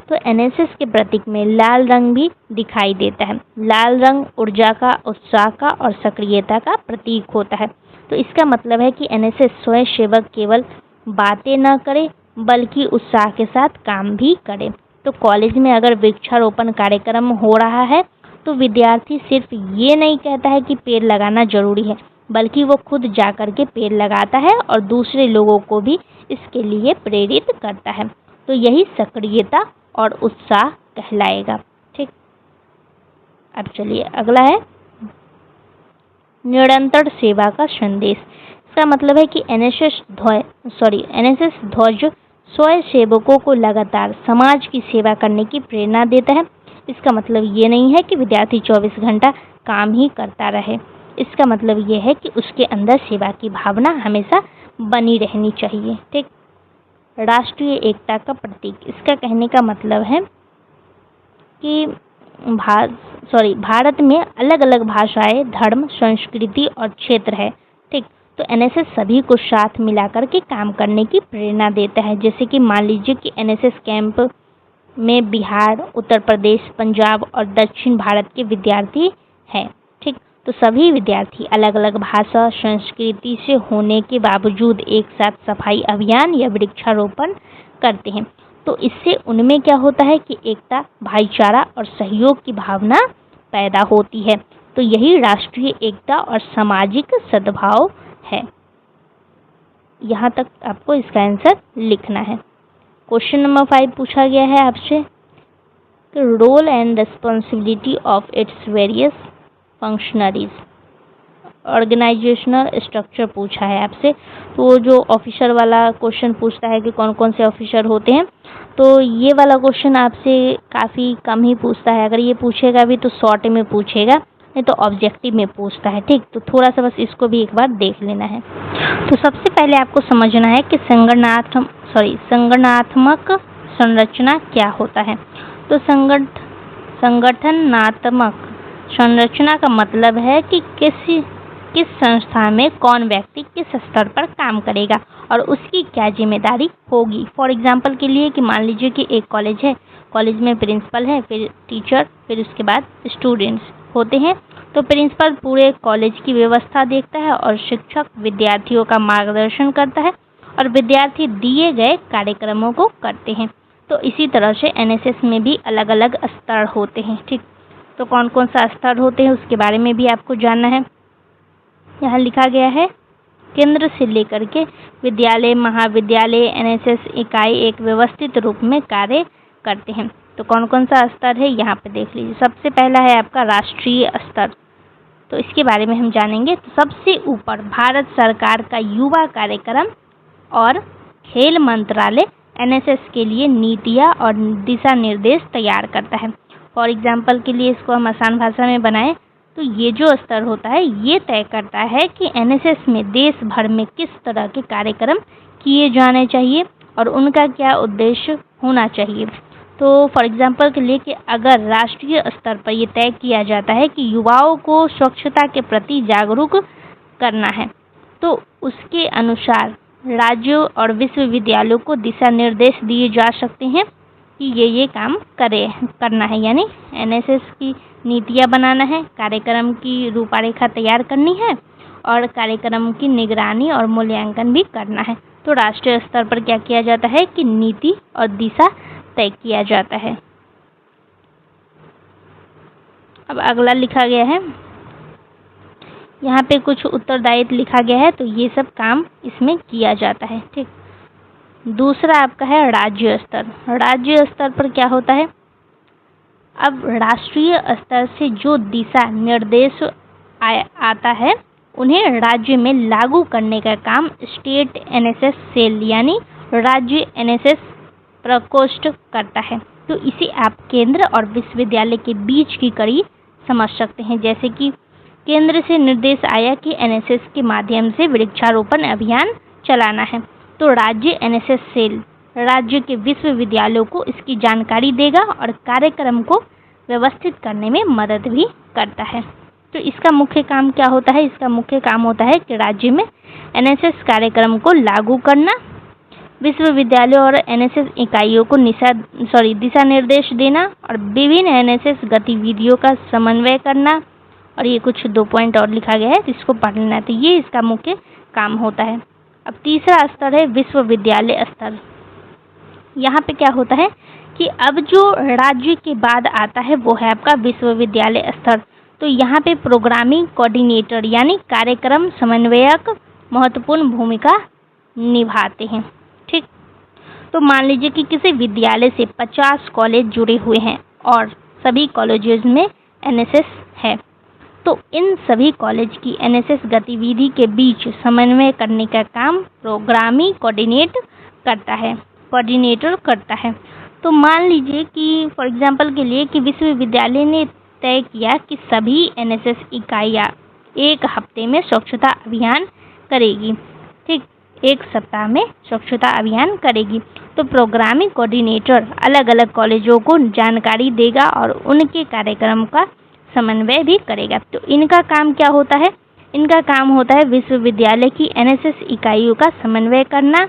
तो एनएसएस के प्रतीक में लाल रंग भी दिखाई देता है। लाल रंग ऊर्जा का, उत्साह का और सक्रियता का प्रतीक होता है। तो इसका मतलब है कि एनएसएस स्वयंसेवक केवल बातें न करे बल्कि उत्साह के साथ काम भी करे। तो कॉलेज में अगर वृक्षारोपण कार्यक्रम हो रहा है तो विद्यार्थी सिर्फ ये नहीं कहता है कि पेड़ लगाना जरूरी है बल्कि वो खुद जाकर के पेड़ लगाता है और दूसरे लोगों को भी इसके लिए प्रेरित करता है। तो यही सक्रियता और उत्साह कहलाएगा। ठीक, अब चलिए अगला है निरंतर सेवा का संदेश। इसका मतलब है कि एनएसएस ध्वज स्वयंसेवकों को लगातार समाज की सेवा करने की प्रेरणा देता है। इसका मतलब ये नहीं है कि विद्यार्थी 24 घंटा काम ही करता रहे। इसका मतलब ये है कि उसके अंदर सेवा की भावना हमेशा बनी रहनी चाहिए। ठीक। राष्ट्रीय एकता का प्रतीक, इसका कहने का मतलब है कि भारत में अलग अलग भाषाएं, धर्म, संस्कृति और क्षेत्र है। ठीक। तो एनएसएस सभी को साथ मिलाकर के काम करने की प्रेरणा देता है। जैसे कि मान लीजिए कि एनएसएस कैंप में बिहार, उत्तर प्रदेश, पंजाब और दक्षिण भारत के विद्यार्थी हैं। ठीक। तो सभी विद्यार्थी अलग अलग भाषा, संस्कृति से होने के बावजूद एक साथ सफाई अभियान या वृक्षारोपण करते हैं। तो इससे उनमें क्या होता है कि एकता, भाईचारा और सहयोग की भावना पैदा होती है। तो यही राष्ट्रीय एकता और सामाजिक सद्भाव है। यहाँ तक आपको इसका आंसर लिखना है। क्वेश्चन नंबर 5 पूछा गया है आपसे, role and responsibility of its various functionaries, organisational structure पूछा है आपसे। तो जो ऑफिसर वाला क्वेश्चन पूछता है कि कौन कौन से ऑफिसर होते हैं, तो ये वाला क्वेश्चन आपसे काफ़ी कम ही पूछता है। अगर ये पूछेगा भी तो शॉर्ट में पूछेगा, नहीं तो ऑब्जेक्टिव में पूछता है। ठीक। तो थोड़ा सा बस इसको भी एक बार देख लेना है। तो सबसे पहले आपको समझना है कि संगठनात्मक संरचना क्या होता है। तो संगठनात्मक संरचना का मतलब है कि किस संस्था में कौन व्यक्ति किस स्तर पर काम करेगा और उसकी क्या जिम्मेदारी होगी। फॉर एग्जाम्पल के लिए कि मान लीजिए कि एक कॉलेज है, कॉलेज में प्रिंसिपल है, फिर टीचर, फिर उसके बाद स्टूडेंट्स होते हैं। तो प्रिंसिपल पूरे कॉलेज की व्यवस्था देखता है और शिक्षक विद्यार्थियों का मार्गदर्शन करता है और विद्यार्थी दिए गए कार्यक्रमों को करते हैं। तो इसी तरह से एनएसएस में भी अलग अलग स्तर होते हैं। ठीक। तो कौन कौन सा स्तर होते हैं उसके बारे में भी आपको जानना है। यहाँ लिखा गया है, केंद्र से लेकर के विद्यालय, महाविद्यालय, एनएसएस इकाई एक व्यवस्थित रूप में कार्य करते हैं। तो कौन कौन सा स्तर है यहाँ पे देख लीजिए। सबसे पहला है आपका राष्ट्रीय स्तर। तो इसके बारे में हम जानेंगे। तो सबसे ऊपर भारत सरकार का युवा कार्यक्रम और खेल मंत्रालय एनएसएस के लिए नीतियाँ और दिशा निर्देश तैयार करता है। फॉर एग्जाम्पल के लिए इसको हम आसान भाषा में बनाएं तो ये जो स्तर होता है ये तय करता है कि एनएसएस में देश भर में किस तरह के कार्यक्रम किए जाने चाहिए और उनका क्या उद्देश्य होना चाहिए। तो फॉर एग्जाम्पल के लिए कि अगर राष्ट्रीय स्तर पर ये तय किया जाता है कि युवाओं को स्वच्छता के प्रति जागरूक करना है, तो उसके अनुसार राज्यों और विश्वविद्यालयों को दिशा निर्देश दिए जा सकते हैं कि ये काम करना है। यानी एनएसएस की नीतियाँ बनाना है, कार्यक्रम की रूपरेखा तैयार करनी है और कार्यक्रम की निगरानी और मूल्यांकन भी करना है। तो राष्ट्रीय स्तर पर क्या किया जाता है कि नीति और दिशा तय किया जाता है। अब अगला लिखा गया है, यहाँ पे कुछ उत्तरदायित्व लिखा गया है, तो ये सब काम इसमें किया जाता है। ठीक। दूसरा आपका है राज्य स्तर। राज्य स्तर पर क्या होता है, अब राष्ट्रीय स्तर से जो दिशा निर्देश आता है उन्हें राज्य में लागू करने का काम स्टेट एनएसएस सेल यानी राज्य एनएसएस प्रकोष्ठ करता है। तो इसे आप केंद्र और विश्वविद्यालय के बीच की कड़ी समझ सकते हैं। जैसे कि केंद्र से निर्देश आया कि एनएसएस के माध्यम से वृक्षारोपण अभियान चलाना है, तो राज्य एनएसएस सेल राज्य के विश्वविद्यालयों को इसकी जानकारी देगा और कार्यक्रम को व्यवस्थित करने में मदद भी करता है। तो इसका मुख्य काम क्या होता है, इसका मुख्य काम होता है कि राज्य में एनएसएस कार्यक्रम को लागू करना, विश्वविद्यालयों और एनएसएस इकाइयों को दिशा निर्देश देना और विभिन्न एनएसएस गतिविधियों का समन्वय करना। और ये कुछ 2 पॉइंट और लिखा गया है, इसको पढ़ लेना। तो ये इसका मुख्य काम होता है। अब तीसरा स्तर है विश्वविद्यालय स्तर। यहाँ पे क्या होता है कि अब जो राज्य के बाद आता है वो है आपका विश्वविद्यालय स्तर। तो यहाँ पे प्रोग्रामिंग कोऑर्डिनेटर यानी कार्यक्रम समन्वयक महत्वपूर्ण भूमिका निभाते हैं। ठीक। तो मान लीजिए कि किसी विद्यालय से 50 कॉलेज जुड़े हुए हैं और सभी कॉलेजेस में एनएसएस है, तो इन सभी कॉलेज की एनएसएस गतिविधि के बीच समन्वय करने का काम प्रोग्रामी कोऑर्डिनेटर करता है। तो मान लीजिए कि फॉर एग्जांपल के लिए कि विश्वविद्यालय ने तय किया कि सभी एनएसएस इकाइयाँ एक हफ्ते में स्वच्छता अभियान करेगी, ठीक, एक सप्ताह में स्वच्छता अभियान करेगी। तो प्रोग्रामिंग कोऑर्डिनेटर अलग अलग कॉलेजों को जानकारी देगा और उनके कार्यक्रम का समन्वय भी करेगा। तो इनका काम क्या होता है? इनका काम होता है विश्वविद्यालय की एनएसएस इकाइयों का समन्वय करना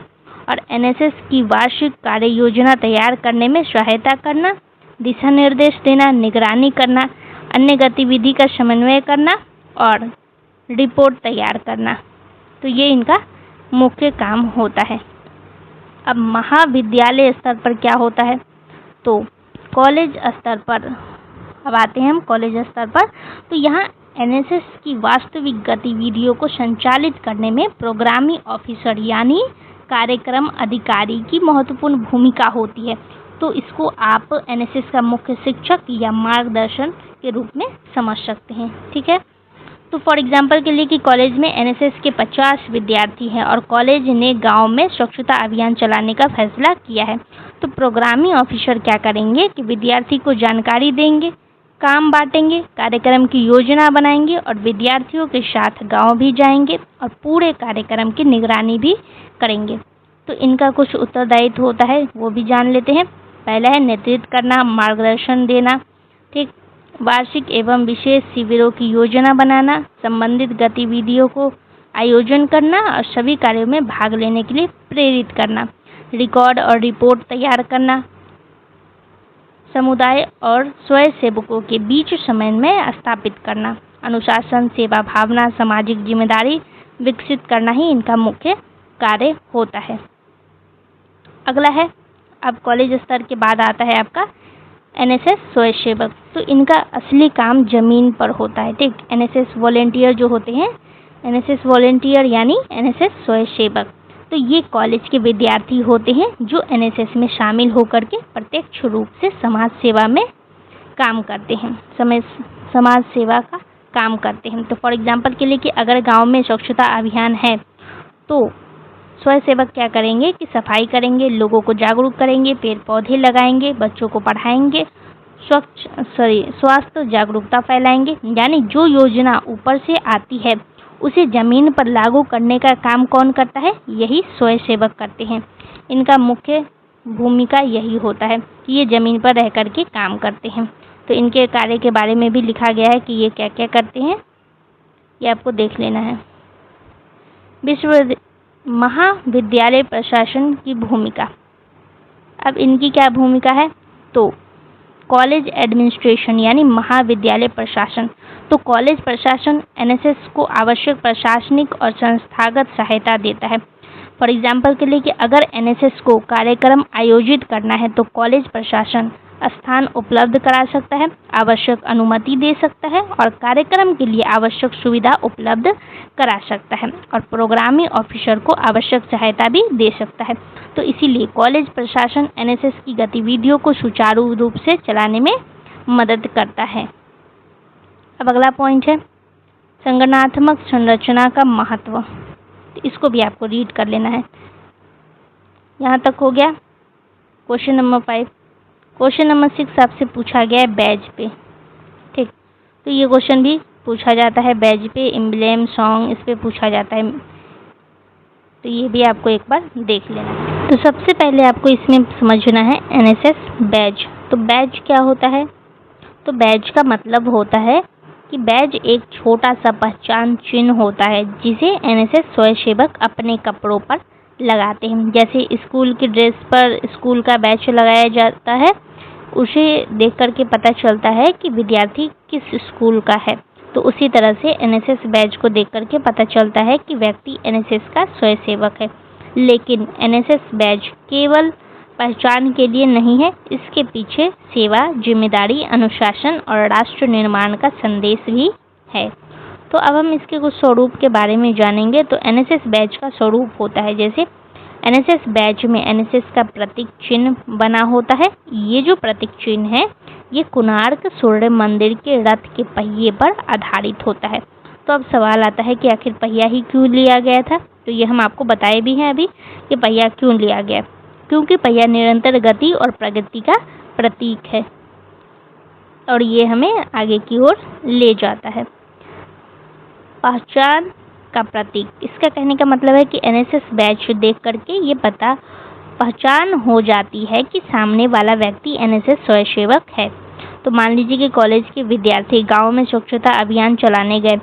और एनएसएस की वार्षिक कार्य योजना तैयार करने में सहायता करना, दिशा निर्देश देना, निगरानी करना, अन्य गतिविधि का समन्वय करना और रिपोर्ट तैयार करना। तो ये इनका मुख्य काम होता है। अब महाविद्यालय स्तर पर क्या होता है? तो कॉलेज स्तर पर, अब आते हैं हम कॉलेज स्तर पर। तो यहाँ एनएसएस की वास्तविक गतिविधियों को संचालित करने में प्रोग्रामिंग ऑफिसर यानी कार्यक्रम अधिकारी की महत्वपूर्ण भूमिका होती है। तो इसको आप एनएसएस का मुख्य शिक्षक या मार्गदर्शन के रूप में समझ सकते हैं, ठीक है। तो फॉर एग्जांपल के लिए कि कॉलेज में एनएसएस के 50 विद्यार्थी हैं और कॉलेज ने गांव में स्वच्छता अभियान चलाने का फैसला किया है। तो प्रोग्रामिंग ऑफिसर क्या करेंगे कि विद्यार्थी को जानकारी देंगे, काम बांटेंगे, कार्यक्रम की योजना बनाएंगे और विद्यार्थियों के साथ गांव भी जाएंगे और पूरे कार्यक्रम की निगरानी भी करेंगे। तो इनका कुछ उत्तरदायित्व होता है, वो भी जान लेते हैं। पहला है नेतृत्व करना, मार्गदर्शन देना, ठीक, वार्षिक एवं विशेष शिविरों की योजना बनाना, संबंधित गतिविधियों को आयोजन करना और सभी कार्यों में भाग लेने के लिए प्रेरित करना, रिकॉर्ड और रिपोर्ट तैयार करना, समुदाय और स्वयंसेवकों के बीच समन्वय स्थापित करना, अनुशासन, सेवा भावना, सामाजिक जिम्मेदारी विकसित करना ही इनका मुख्य कार्य होता है। अगला है, अब कॉलेज स्तर के बाद आता है आपका एनएसएस स्वयंसेवक। तो इनका असली काम जमीन पर होता है, ठीक। एनएसएस वॉलेंटियर जो होते हैं, एनएसएस वॉलेंटियर यानी एनएसएस स्वयंसेवक, तो ये कॉलेज के विद्यार्थी होते हैं जो एनएसएस में शामिल होकर के प्रत्यक्ष रूप से समाज सेवा में काम करते हैं, समाज सेवा का काम करते हैं। तो फॉर एग्जांपल के लिए कि अगर गांव में स्वच्छता अभियान है तो स्वयंसेवक क्या करेंगे कि सफाई करेंगे, लोगों को जागरूक करेंगे, पेड़ पौधे लगाएंगे, बच्चों को पढ़ाएंगे, स्वास्थ्य जागरूकता फैलाएंगे। यानी जो योजना ऊपर से आती है उसे जमीन पर लागू करने का काम कौन करता है? यही स्वयंसेवक करते हैं। इनका मुख्य भूमिका यही होता है कि ये जमीन पर रह कर के काम करते हैं। तो इनके कार्य के बारे में भी लिखा गया है कि ये क्या क्या करते हैं, ये आपको देख लेना है। महाविद्यालय प्रशासन की भूमिका, अब इनकी क्या भूमिका है? तो कॉलेज एडमिनिस्ट्रेशन यानी महाविद्यालय प्रशासन। तो कॉलेज प्रशासन एनएसएस को आवश्यक प्रशासनिक और संस्थागत सहायता देता है। फॉर एग्जांपल के लिए कि अगर एनएसएस को कार्यक्रम आयोजित करना है तो कॉलेज प्रशासन स्थान उपलब्ध करा सकता है, आवश्यक अनुमति दे सकता है और कार्यक्रम के लिए आवश्यक सुविधा उपलब्ध करा सकता है और प्रोग्रामिंग ऑफिसर को आवश्यक सहायता भी दे सकता है। तो इसीलिए कॉलेज प्रशासन एनएसएस की गतिविधियों को सुचारू रूप से चलाने में मदद करता है। अब अगला पॉइंट है संगठनात्मक संरचना का महत्व। इसको भी आपको रीड कर लेना है। यहाँ तक हो गया क्वेश्चन नंबर 5। क्वेश्चन नंबर 6 आपसे पूछा गया है बैज पे, ठीक। तो ये क्वेश्चन भी पूछा जाता है बैज पे, एम्ब्लेम, सॉन्ग, इस पे पूछा जाता है। तो ये भी आपको एक बार देख लेना है। तो सबसे पहले आपको इसमें समझना है एनएसएस बैज। तो बैज क्या होता है? तो बैज का मतलब होता है कि बैज एक छोटा सा पहचान चिन्ह होता है जिसे एनएसएस स्वयंसेवक अपने कपड़ों पर लगाते हैं। जैसे स्कूल की ड्रेस पर स्कूल का बैज लगाया जाता है, उसे देख करके पता चलता है कि विद्यार्थी किस स्कूल का है। तो उसी तरह से एनएसएस बैज को देख करके पता चलता है कि व्यक्ति एनएसएस का स्वयंसेवक है। लेकिन एनएसएस बैज केवल पहचान के लिए नहीं है, इसके पीछे सेवा, जिम्मेदारी, अनुशासन और राष्ट्र निर्माण का संदेश भी है। तो अब हम इसके कुछ स्वरूप के बारे में जानेंगे। तो एनएसएस बैज का स्वरूप होता है, जैसे एनएसएस बैज में एनएसएस का प्रतीक चिन्ह बना होता है। ये जो प्रतीक चिन्ह है ये कोणार्क सूर्य मंदिर के रथ के पहिए पर आधारित होता है। तो अब सवाल आता है कि आखिर पहिया ही क्यों लिया गया था। तो ये हम आपको बताए भी हैं अभी कि पहिया क्यों लिया गया, क्योंकि पहिया निरंतर गति और प्रगति का प्रतीक है और ये हमें आगे की ओर ले जाता है। पहचान का प्रतीक, इसका कहने का मतलब है कि एनएसएस बैच देख करके ये पहचान हो जाती है कि सामने वाला व्यक्ति एनएसएस स्वयंसेवक है। तो मान लीजिए कि कॉलेज के विद्यार्थी गांव में स्वच्छता अभियान चलाने गए,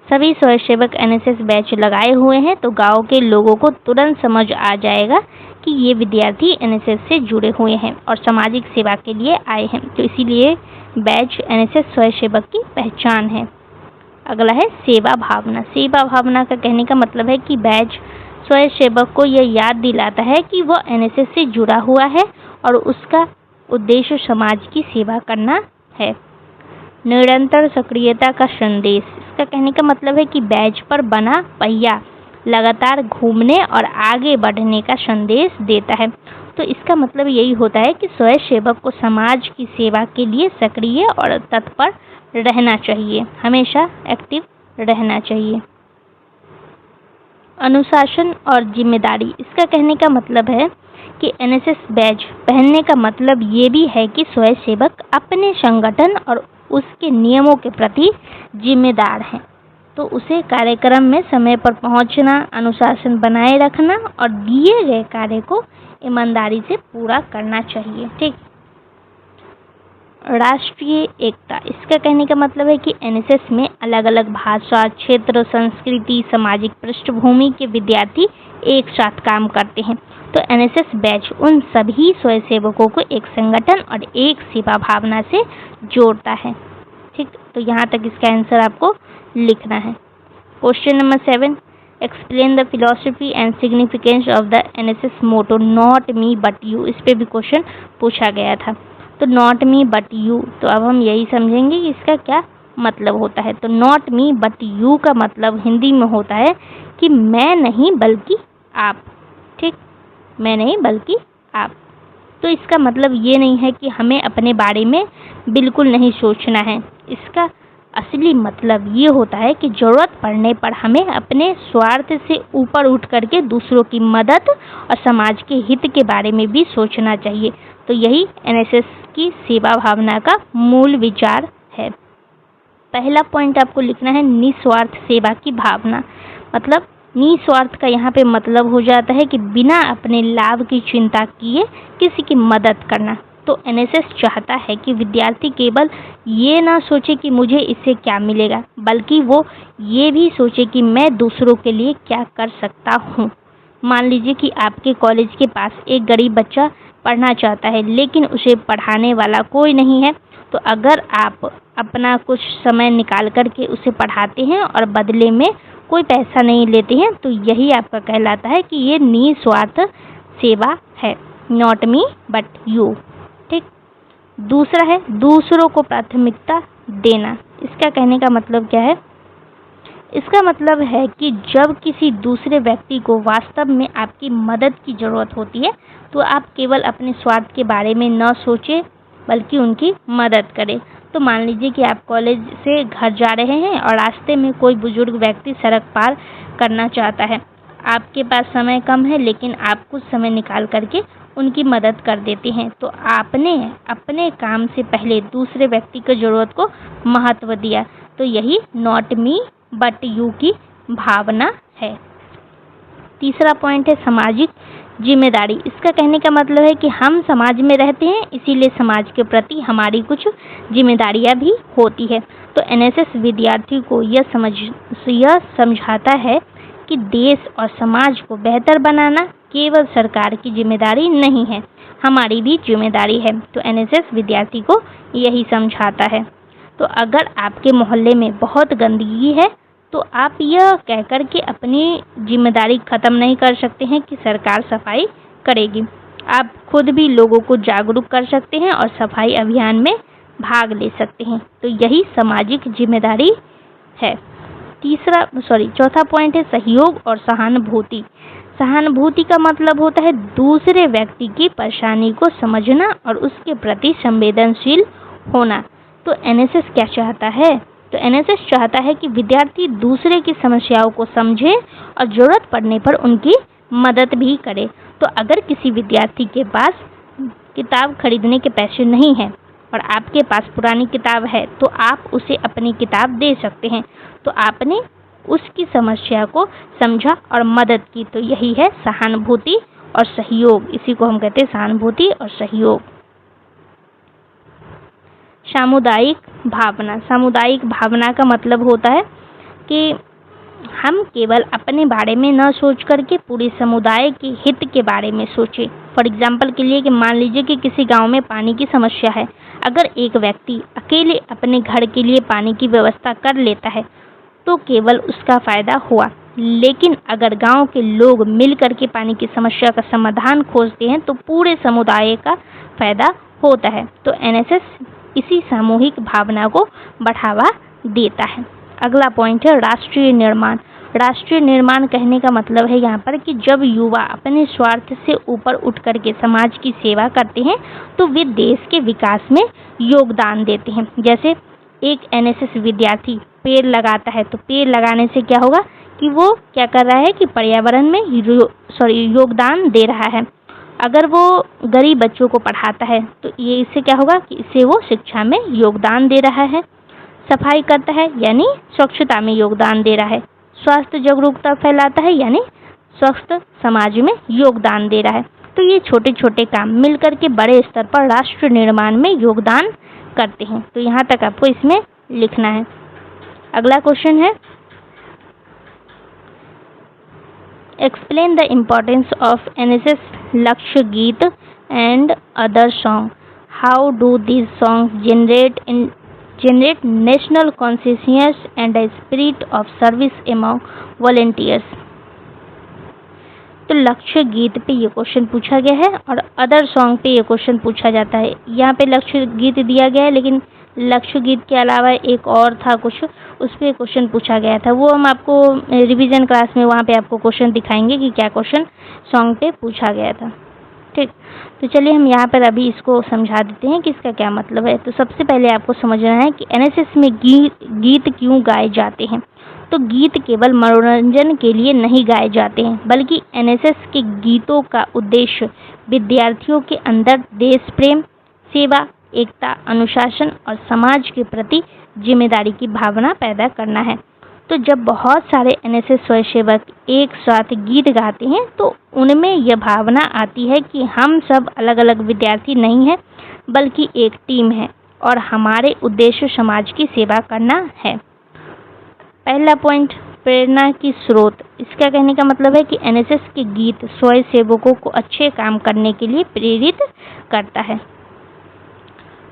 सभी स्वयंसेवक एनएसएस बैच लगाए हुए हैं, तो गांव के लोगों को तुरंत समझ आ जाएगा कि ये विद्यार्थी एनएसएस से जुड़े हुए हैं और सामाजिक सेवा के लिए आए हैं। तो इसीलिए बैच एनएसएस स्वयंसेवक की पहचान है। अगला है सेवा भावना। सेवा भावना का कहने का मतलब है कि बैच स्वयंसेवक को यह याद दिलाता है कि वह एनएसएस से जुड़ा हुआ है और उसका उद्देश्य समाज की सेवा करना है। निरंतर सक्रियता का संदेश, इसका कहने का मतलब है कि बैच पर बना पहिया लगातार घूमने और आगे बढ़ने का संदेश देता है। तो इसका मतलब यही होता है कि स्वयंसेवक को समाज की सेवा के लिए सक्रिय और तत्पर रहना चाहिए, हमेशा एक्टिव रहना चाहिए। अनुशासन और जिम्मेदारी, इसका कहने का मतलब है कि एनएसएस बैज पहनने का मतलब ये भी है कि स्वयंसेवक अपने संगठन और उसके नियमों के प्रति जिम्मेदार हैं। तो उसे कार्यक्रम में समय पर पहुंचना, अनुशासन बनाए रखना और दिए गए कार्य को ईमानदारी से पूरा करना चाहिए। ठीक। राष्ट्रीय एकता, इसका कहने का मतलब है कि एनएसएस में अलग अलग भाषा, क्षेत्र, संस्कृति, सामाजिक पृष्ठभूमि के विद्यार्थी एक साथ काम करते हैं। तो एनएसएस बैच उन सभी स्वयंसेवकों को एक संगठन और एक सेवा भावना से जोड़ता है। ठीक, तो यहाँ तक इसका आंसर आपको लिखना है। Question number 7, explain the philosophy and significance of the NSS motto not me but you. इस पे भी क्वेश्चन पूछा गया था। तो नॉट मी बट यू, तो अब हम यही समझेंगे कि इसका क्या मतलब होता है। तो नॉट मी बट यू का मतलब हिंदी में होता है कि मैं नहीं बल्कि आप। ठीक, मैं नहीं बल्कि आप। तो इसका मतलब ये नहीं है कि हमें अपने बारे में बिल्कुल नहीं सोचना है। इसका असली मतलब ये होता है कि ज़रूरत पड़ने पर हमें अपने स्वार्थ से ऊपर उठ करके दूसरों की मदद और समाज के हित के बारे में भी सोचना चाहिए। तो यही एनएसएस की सेवा भावना का मूल विचार है। पहला पॉइंट आपको लिखना है निस्वार्थ सेवा की भावना। मतलब निस्वार्थ का यहाँ पे मतलब हो जाता है कि बिना अपने लाभ की चिंता किए किसी की मदद करना। तो एनएसएस चाहता है कि विद्यार्थी केवल ये ना सोचे कि मुझे इससे क्या मिलेगा, बल्कि वो ये भी सोचे कि मैं दूसरों के लिए क्या कर सकता हूँ। मान लीजिए कि आपके कॉलेज के पास एक गरीब बच्चा पढ़ना चाहता है, लेकिन उसे पढ़ाने वाला कोई नहीं है। तो अगर आप अपना कुछ समय निकाल करके उसे पढ़ाते हैं और बदले में कोई पैसा नहीं लेते हैं, तो यही आपका कहलाता है कि ये निस्वार्थ सेवा है। Not me but you. ठीक। दूसरा है दूसरों को प्राथमिकता देना। इसका कहने का मतलब क्या है? इसका मतलब है कि जब किसी दूसरे व्यक्ति को वास्तव में आपकी मदद की ज़रूरत होती है, तो आप केवल अपने स्वार्थ के बारे में न सोचें, बल्कि उनकी मदद करें। तो मान लीजिए कि आप कॉलेज से घर जा रहे हैं और रास्ते में कोई बुजुर्ग व्यक्ति सड़क पार करना चाहता है। आपके पास समय कम है, लेकिन आप कुछ समय निकाल करके उनकी मदद कर देते हैं। तो आपने अपने काम से पहले दूसरे व्यक्ति की ज़रूरत को महत्व दिया। तो यही नॉट मी बट यू की भावना है। तीसरा पॉइंट है सामाजिक जिम्मेदारी। इसका कहने का मतलब है कि हम समाज में रहते हैं, इसीलिए समाज के प्रति हमारी कुछ जिम्मेदारियां भी होती है। तो एनएसएस विद्यार्थी को यह समझाता है कि देश और समाज को बेहतर बनाना केवल सरकार की जिम्मेदारी नहीं है, हमारी भी जिम्मेदारी है। तो एनएसएस विद्यार्थी को यही समझाता है। तो अगर आपके मोहल्ले में बहुत गंदगी है, तो आप यह कहकर के अपनी जिम्मेदारी ख़त्म नहीं कर सकते हैं कि सरकार सफाई करेगी। आप खुद भी लोगों को जागरूक कर सकते हैं और सफाई अभियान में भाग ले सकते हैं। तो यही सामाजिक जिम्मेदारी है। चौथा पॉइंट है सहयोग और सहानुभूति। सहानुभूति का मतलब होता है दूसरे व्यक्ति की परेशानी को समझना और उसके प्रति संवेदनशील होना। तो एनएसएस क्या चाहता है? तो एनएसएस चाहता है कि विद्यार्थी दूसरे की समस्याओं को समझे और ज़रूरत पड़ने पर उनकी मदद भी करे। तो अगर किसी विद्यार्थी के पास किताब खरीदने के पैसे नहीं हैं और आपके पास पुरानी किताब है, तो आप उसे अपनी किताब दे सकते हैं। तो आपने उसकी समस्या को समझा और मदद की। तो यही है सहानुभूति और सहयोग। इसी को हम कहते हैं सहानुभूति और सहयोग। सामुदायिक भावना। सामुदायिक भावना का मतलब होता है कि हम केवल अपने बारे में न सोच करके पूरे समुदाय के हित के बारे में सोचें। फॉर एग्जाम्पल के लिए कि मान लीजिए कि किसी गांव में पानी की समस्या है। अगर एक व्यक्ति अकेले अपने घर के लिए पानी की व्यवस्था कर लेता है तो केवल उसका फायदा हुआ, लेकिन अगर गांव के लोग मिल करके पानी की समस्या का समाधान खोजते हैं तो पूरे समुदाय का फायदा होता है। तो एनएसएस इसी सामूहिक भावना को बढ़ावा देता है। अगला पॉइंट है राष्ट्रीय निर्माण। राष्ट्रीय निर्माण कहने का मतलब है यहाँ पर कि जब युवा अपने स्वार्थ से ऊपर उठ करके समाज की सेवा करते हैं तो वे देश के विकास में योगदान देते हैं। जैसे एक एनएसएस विद्यार्थी पेड़ लगाता है, तो पेड़ लगाने से क्या होगा कि वो क्या कर रहा है कि पर्यावरण में योगदान दे रहा है। अगर वो गरीब बच्चों को पढ़ाता है तो ये इससे क्या होगा कि इससे वो शिक्षा में योगदान दे रहा है। सफाई करता है यानी स्वच्छता में योगदान दे रहा है। स्वास्थ्य जागरूकता फैलाता है यानी स्वस्थ समाज में योगदान दे रहा है। तो ये छोटे छोटे काम मिलकर के बड़े स्तर पर राष्ट्र निर्माण में योगदान करते हैं। तो यहाँ तक आपको इसमें लिखना है। अगला क्वेश्चन है explain the importance of NSS लक्ष्य गीत and other song. How do this song generate national consciousness and a spirit of service among volunteers। तो लक्ष्य गीत पे ये क्वेश्चन पूछा गया है और अदर सॉन्ग पे ये क्वेश्चन पूछा जाता है। यहाँ पे लक्ष्य गीत दिया गया है, लेकिन लक्ष्य गीत के अलावा एक और था कुछ, उस पर क्वेश्चन पूछा गया था। वो हम आपको रिवीजन क्लास में वहाँ पे आपको क्वेश्चन दिखाएंगे कि क्या क्वेश्चन सॉन्ग पे पूछा गया था। ठीक, तो चलिए हम यहाँ पर अभी इसको समझा देते हैं कि इसका क्या मतलब है। तो सबसे पहले आपको समझना है कि एनएसएस में गीत क्यों गाए जाते हैं। तो गीत केवल मनोरंजन के लिए नहीं गाए जाते हैं, बल्कि एनएसएस के गीतों का उद्देश्य विद्यार्थियों के अंदर देश प्रेम, सेवा, एकता, अनुशासन और समाज के प्रति जिम्मेदारी की भावना पैदा करना है। तो जब बहुत सारे एनएसएस स्वयंसेवक एक साथ गीत गाते हैं तो उनमें यह भावना आती है कि हम सब अलग अलग विद्यार्थी नहीं हैं, बल्कि एक टीम है और हमारे उद्देश्य समाज की सेवा करना है। पहला पॉइंट, प्रेरणा की स्रोत। इसका कहने का मतलब है कि एनएसएस के गीत स्वयंसेवकों को अच्छे काम करने के लिए प्रेरित करता है।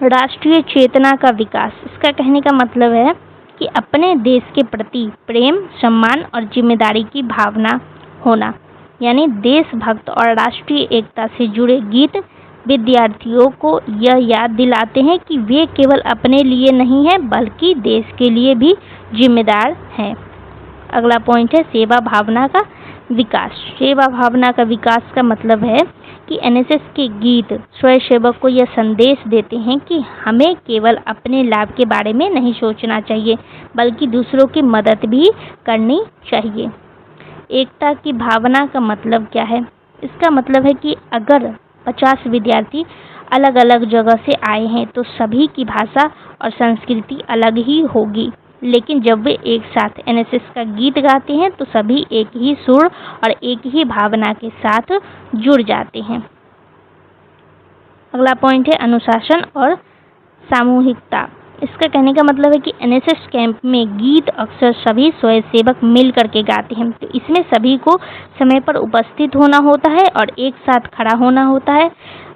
राष्ट्रीय चेतना का विकास। इसका कहने का मतलब है कि अपने देश के प्रति प्रेम, सम्मान और जिम्मेदारी की भावना होना, यानी देशभक्त और राष्ट्रीय एकता से जुड़े गीत विद्यार्थियों को यह याद दिलाते हैं कि वे केवल अपने लिए नहीं हैं, बल्कि देश के लिए भी जिम्मेदार हैं। अगला पॉइंट है सेवा भावना का विकास। सेवा भावना का विकास का मतलब है कि एनएसएस के गीत स्वयंसेवक को यह संदेश देते हैं कि हमें केवल अपने लाभ के बारे में नहीं सोचना चाहिए, बल्कि दूसरों की मदद भी करनी चाहिए। एकता की भावना का मतलब क्या है? इसका मतलब है कि अगर 50 विद्यार्थी अलग अलग जगह से आए हैं तो सभी की भाषा और संस्कृति अलग ही होगी, लेकिन जब वे एक साथ एनएसएस का गीत गाते हैं तो सभी एक ही सुर और एक ही भावना के साथ जुड़ जाते हैं। अगला पॉइंट है अनुशासन और सामूहिकता। इसका कहने का मतलब है कि एनएसएस कैंप में गीत अक्सर सभी स्वयंसेवक मिल करके गाते हैं। तो इसमें सभी को समय पर उपस्थित होना होता है और एक साथ खड़ा होना होता है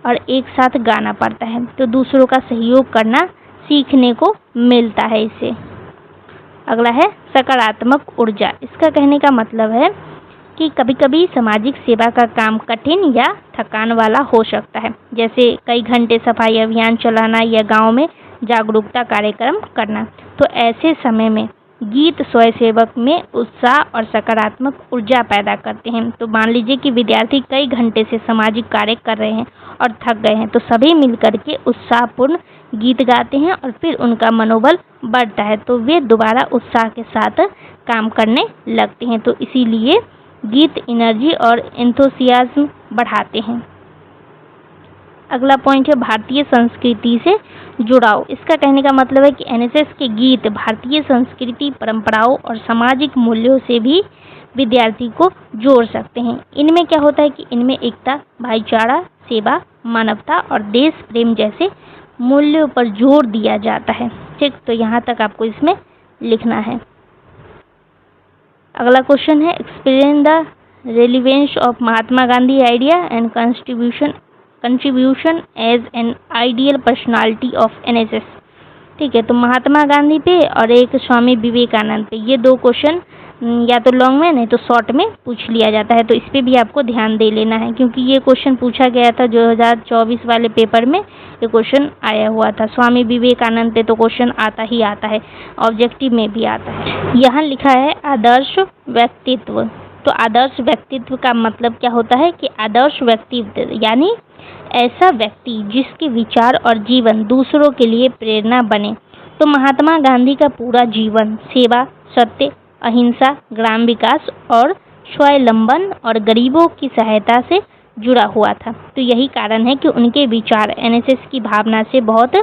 और एक साथ गाना पड़ता है। तो दूसरों का सहयोग करना सीखने को मिलता है इससे। अगला है सकारात्मक ऊर्जा। इसका कहने का मतलब है कि कभी कभी सामाजिक सेवा का काम कठिन या थकान वाला हो सकता है, जैसे कई घंटे सफाई अभियान चलाना या गांव में जागरूकता कार्यक्रम करना। तो ऐसे समय में गीत स्वयंसेवक में उत्साह और सकारात्मक ऊर्जा पैदा करते हैं। तो मान लीजिए कि विद्यार्थी कई घंटे से सामाजिक कार्य कर रहे हैं और थक गए हैं, तो सभी मिलकर के उत्साहपूर्ण गीत गाते हैं और फिर उनका मनोबल बढ़ता है, तो वे दोबारा उत्साह के साथ काम करने लगते हैं। तो इसीलिए गीत एनर्जी और एंथुसियाज्म बढ़ाते हैं। अगला पॉइंट है भारतीय संस्कृति से जुड़ाव। इसका कहने का मतलब है कि एनएसएस के गीत भारतीय संस्कृति, परंपराओं और सामाजिक मूल्यों से भी विद्यार्थी को जोड़ सकते हैं। इनमें क्या होता है कि इनमें एकता, भाईचारा, सेवा, मानवता और देश प्रेम जैसे मूल्यों पर जोर दिया जाता है। ठीक, तो यहाँ तक आपको इसमें लिखना है। अगला क्वेश्चन है explain the relevance of Mahatma Gandhi idea and contribution as an ideal personality of NSS. ठीक है, तो महात्मा गांधी पे और एक स्वामी विवेकानंद पे, ये दो क्वेश्चन या तो लॉन्ग में नहीं तो शॉर्ट में पूछ लिया जाता है, तो इस पे भी आपको ध्यान दे लेना है क्योंकि ये क्वेश्चन पूछा गया था 2024 वाले पेपर में, ये क्वेश्चन आया हुआ था। स्वामी विवेकानंद पे तो क्वेश्चन आता ही आता है, ऑब्जेक्टिव में भी आता है। यहाँ लिखा है आदर्श व्यक्तित्व। तो आदर्श व्यक्तित्व का मतलब क्या होता है कि आदर्श व्यक्तित्व यानी ऐसा व्यक्ति जिसके विचार और जीवन दूसरों के लिए प्रेरणा बने। तो महात्मा गांधी का पूरा जीवन सेवा, सत्य, अहिंसा, ग्राम विकास और स्वावलंबन और गरीबों की सहायता से जुड़ा हुआ था। तो यही कारण है कि उनके विचार एनएसएस की भावना से बहुत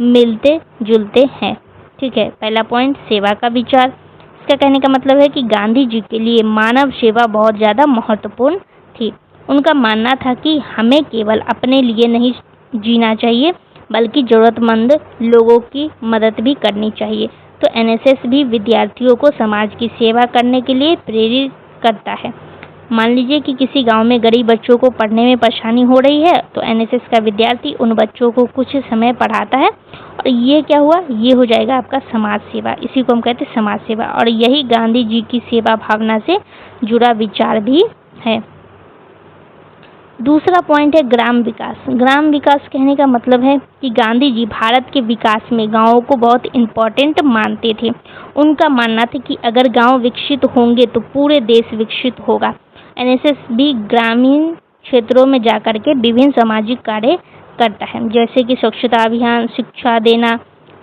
मिलते जुलते हैं। ठीक है, पहला पॉइंट सेवा का विचार। इसका कहने का मतलब है कि गांधी जी के लिए मानव सेवा बहुत ज़्यादा महत्वपूर्ण थी। उनका मानना था कि हमें केवल अपने लिए नहीं जीना चाहिए बल्कि ज़रूरतमंद लोगों की मदद भी करनी चाहिए। तो एनएसएस भी विद्यार्थियों को समाज की सेवा करने के लिए प्रेरित करता है। मान लीजिए कि किसी गांव में गरीब बच्चों को पढ़ने में परेशानी हो रही है, तो एनएसएस का विद्यार्थी उन बच्चों को कुछ समय पढ़ाता है और ये क्या हुआ, ये हो जाएगा आपका समाज सेवा। इसी को हम कहते हैं समाज सेवा, और यही गांधी जी की सेवा भावना से जुड़ा विचार भी है। दूसरा पॉइंट है ग्राम विकास। ग्राम विकास कहने का मतलब है कि गांधी जी भारत के विकास में गांवों को बहुत इम्पोर्टेंट मानते थे। उनका मानना था कि अगर गांव विकसित होंगे तो पूरे देश विकसित होगा। एनएसएस भी ग्रामीण क्षेत्रों में जाकर के विभिन्न सामाजिक कार्य करता है, जैसे कि स्वच्छता अभियान, शिक्षा देना,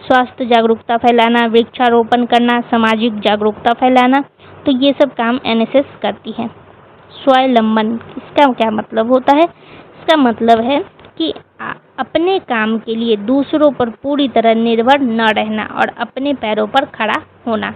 स्वास्थ्य जागरूकता फैलाना, वृक्षारोपण करना, सामाजिक जागरूकता फैलाना। तो ये सब काम एनएसएस करती है। स्वावलंबन, इसका क्या मतलब होता है? इसका मतलब है कि अपने काम के लिए दूसरों पर पूरी तरह निर्भर न रहना और अपने पैरों पर खड़ा होना।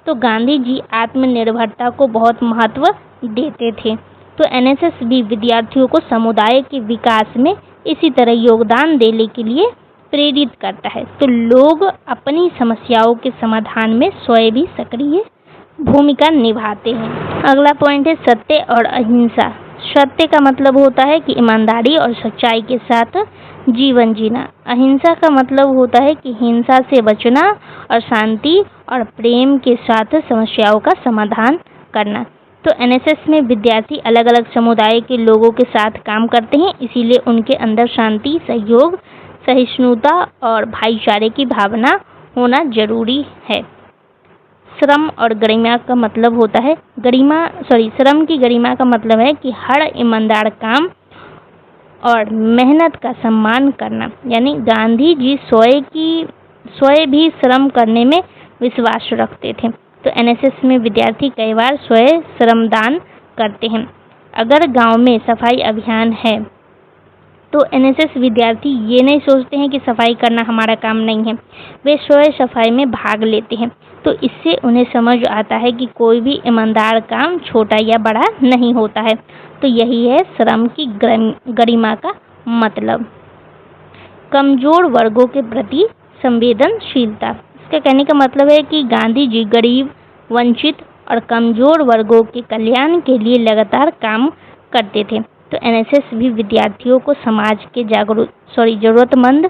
तो गांधी जी आत्मनिर्भरता को बहुत महत्व देते थे। तो एनएसएस भी विद्यार्थियों को समुदाय के विकास में इसी तरह योगदान देने के लिए प्रेरित करता है। तो लोग अपनी समस्याओं के समाधान में स्वयं भी सक्रिय भूमिका निभाते हैं। अगला पॉइंट है सत्य और अहिंसा। सत्य का मतलब होता है कि ईमानदारी और सच्चाई के साथ जीवन जीना। अहिंसा का मतलब होता है कि हिंसा से बचना और शांति और प्रेम के साथ समस्याओं का समाधान करना। तो एनएसएस में विद्यार्थी अलग अलग समुदाय के लोगों के साथ काम करते हैं, इसीलिए उनके अंदर शांति, सहयोग, सहिष्णुता और भाईचारे की भावना होना जरूरी है। श्रम और गरिमा का मतलब होता है श्रम की गरिमा का मतलब है कि हर ईमानदार काम और मेहनत का सम्मान करना। यानी गांधी जी स्वयं भी श्रम करने में विश्वास रखते थे। तो एनएसएस में विद्यार्थी कई बार स्वयं श्रमदान करते हैं। अगर गांव में सफाई अभियान है तो एनएसएस विद्यार्थी ये नहीं सोचते हैं कि सफाई करना हमारा काम नहीं है, वे स्वयं सफाई में भाग लेते हैं। तो इससे उन्हें समझ आता है कि कोई भी ईमानदार काम छोटा या बड़ा नहीं होता है। तो यही है श्रम की गरिमा का मतलब। कमजोर वर्गों के प्रति संवेदनशीलता। इसका कहने का मतलब है कि गांधी जी गरीब, वंचित और कमजोर वर्गों के कल्याण के लिए लगातार काम करते थे। तो एनएसएस भी विद्यार्थियों को समाज के जरूरतमंद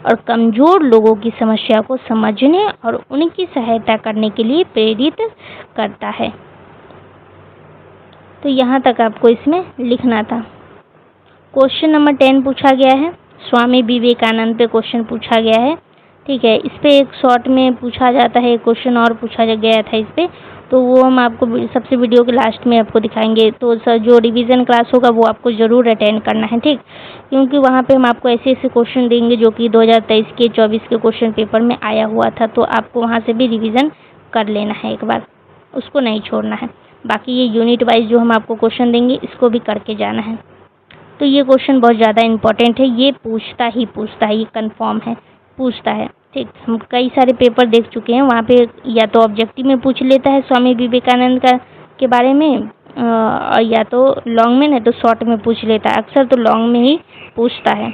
और कमजोर लोगों की समस्या को समझने और उनकी सहायता करने के लिए प्रेरित करता है। तो यहाँ तक आपको इसमें लिखना था। क्वेश्चन नंबर 10 पूछा गया है, स्वामी विवेकानंद पे क्वेश्चन पूछा गया है। ठीक है। इस पे एक शॉर्ट में पूछा जाता है, क्वेश्चन और पूछा गया था इस पे, तो वो हम आपको सबसे वीडियो के लास्ट में आपको दिखाएंगे। तो सर जो रिवीजन क्लास होगा वो आपको ज़रूर अटेंड करना है, ठीक, क्योंकि वहाँ पे हम आपको ऐसे ऐसे क्वेश्चन देंगे जो कि 2023 के 24 के क्वेश्चन पेपर में आया हुआ था, तो आपको वहाँ से भी रिवीजन कर लेना है एक बार, उसको नहीं छोड़ना है। बाकी ये यूनिट वाइज जो हम आपको क्वेश्चन देंगे इसको भी करके जाना है। तो ये क्वेश्चन बहुत ज़्यादा इंपॉर्टेंट है, ये पूछता ही ये कंफर्म है, पूछता है, ठीक। हम कई सारे पेपर देख चुके हैं, वहाँ पे या तो ऑब्जेक्टिव में पूछ लेता है स्वामी विवेकानंद का के बारे में, या तो लॉन्ग में, नहीं तो शॉर्ट में पूछ लेता है। अक्सर तो लॉन्ग में ही पूछता है।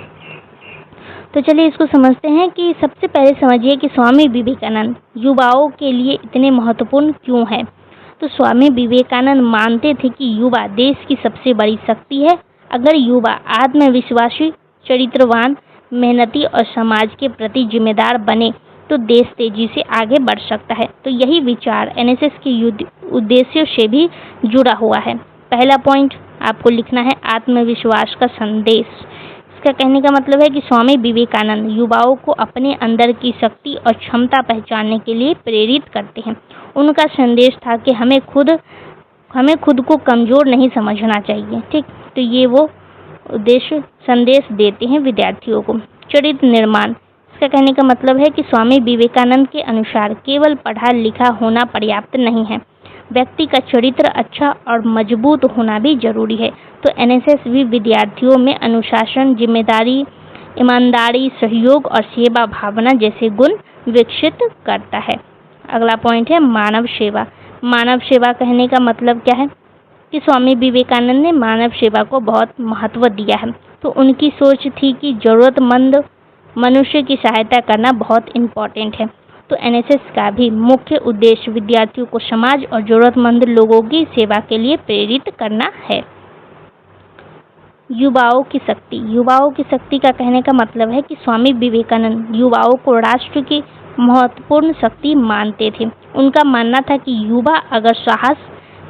तो चलिए इसको समझते हैं कि सबसे पहले समझिए कि स्वामी विवेकानंद युवाओं के लिए इतने महत्वपूर्ण क्यों है। तो स्वामी विवेकानंद मानते थे कि युवा देश की सबसे बड़ी शक्ति है। अगर युवा आत्मविश्वासी, चरित्रवान, मेहनती और समाज के प्रति जिम्मेदार बने तो देश तेजी से आगे बढ़ सकता है। तो यही विचार एनएसएस के उद्देश्यों से भी जुड़ा हुआ है। पहला पॉइंट आपको लिखना है, आत्मविश्वास का संदेश। इसका कहने का मतलब है कि स्वामी विवेकानंद युवाओं को अपने अंदर की शक्ति और क्षमता पहचानने के लिए प्रेरित करते हैं। उनका संदेश था कि हमें खुद को कमज़ोर नहीं समझना चाहिए, ठीक। तो ये वो उद्देश्य संदेश देते हैं विद्यार्थियों को। चरित्र निर्माण, इसका कहने का मतलब है कि स्वामी विवेकानंद के अनुसार केवल पढ़ा लिखा होना पर्याप्त नहीं है, व्यक्ति का चरित्र अच्छा और मजबूत होना भी जरूरी है। तो एनएसएस भी विद्यार्थियों में अनुशासन, जिम्मेदारी, ईमानदारी, सहयोग और सेवा भावना जैसे गुण विकसित करता है। अगला पॉइंट है मानव सेवा। मानव सेवा कहने का मतलब क्या है कि स्वामी विवेकानंद ने मानव सेवा को बहुत महत्व दिया है। तो उनकी सोच थी कि ज़रूरतमंद मनुष्य की सहायता करना बहुत इम्पोर्टेंट है। तो एनएसएस का भी मुख्य उद्देश्य विद्यार्थियों को समाज और ज़रूरतमंद लोगों की सेवा के लिए प्रेरित करना है। युवाओं की शक्ति। युवाओं की शक्ति का कहने का मतलब है कि स्वामी विवेकानंद युवाओं को राष्ट्र की महत्वपूर्ण शक्ति मानते थे। उनका मानना था कि युवा अगर साहस,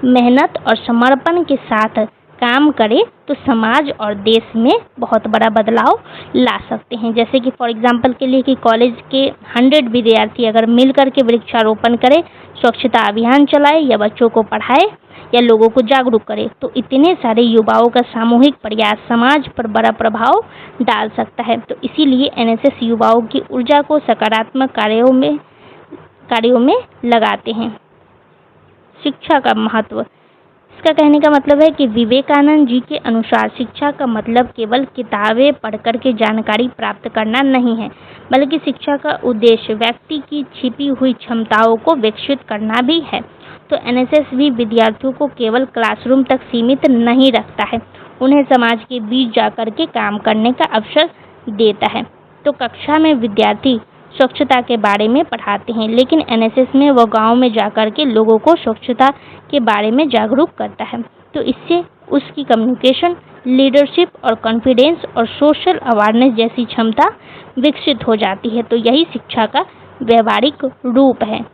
मेहनत और समर्पण के साथ काम करे तो समाज और देश में बहुत बड़ा बदलाव ला सकते हैं। जैसे कि फॉर एग्जांपल के लिए कि कॉलेज के 100 विद्यार्थी अगर मिलकर के वृक्षारोपण करें, स्वच्छता अभियान चलाए या बच्चों को पढ़ाए या लोगों को जागरूक करे, तो इतने सारे युवाओं का सामूहिक प्रयास समाज पर बड़ा प्रभाव डाल सकता है। तो इसीलिए एनएसएस युवाओं की ऊर्जा को सकारात्मक कार्यों में लगाते हैं। शिक्षा का महत्व। इसका कहने का मतलब है कि विवेकानंद जी के अनुसार शिक्षा का मतलब केवल किताबें पढ़कर के जानकारी प्राप्त करना नहीं है, बल्कि शिक्षा का उद्देश्य व्यक्ति की छिपी हुई क्षमताओं को विकसित करना भी है। तो एनएसएस भी विद्यार्थियों को केवल क्लासरूम तक सीमित नहीं रखता है, उन्हें समाज के बीच जाकर के काम करने का अवसर देता है। तो कक्षा में विद्यार्थी स्वच्छता के बारे में पढ़ाते हैं, लेकिन एनएसएस में वो गांव में जाकर के लोगों को स्वच्छता के बारे में जागरूक करता है। तो इससे उसकी कम्युनिकेशन, लीडरशिप और कॉन्फिडेंस और सोशल अवेयरनेस जैसी क्षमता विकसित हो जाती है। तो यही शिक्षा का व्यवहारिक रूप है।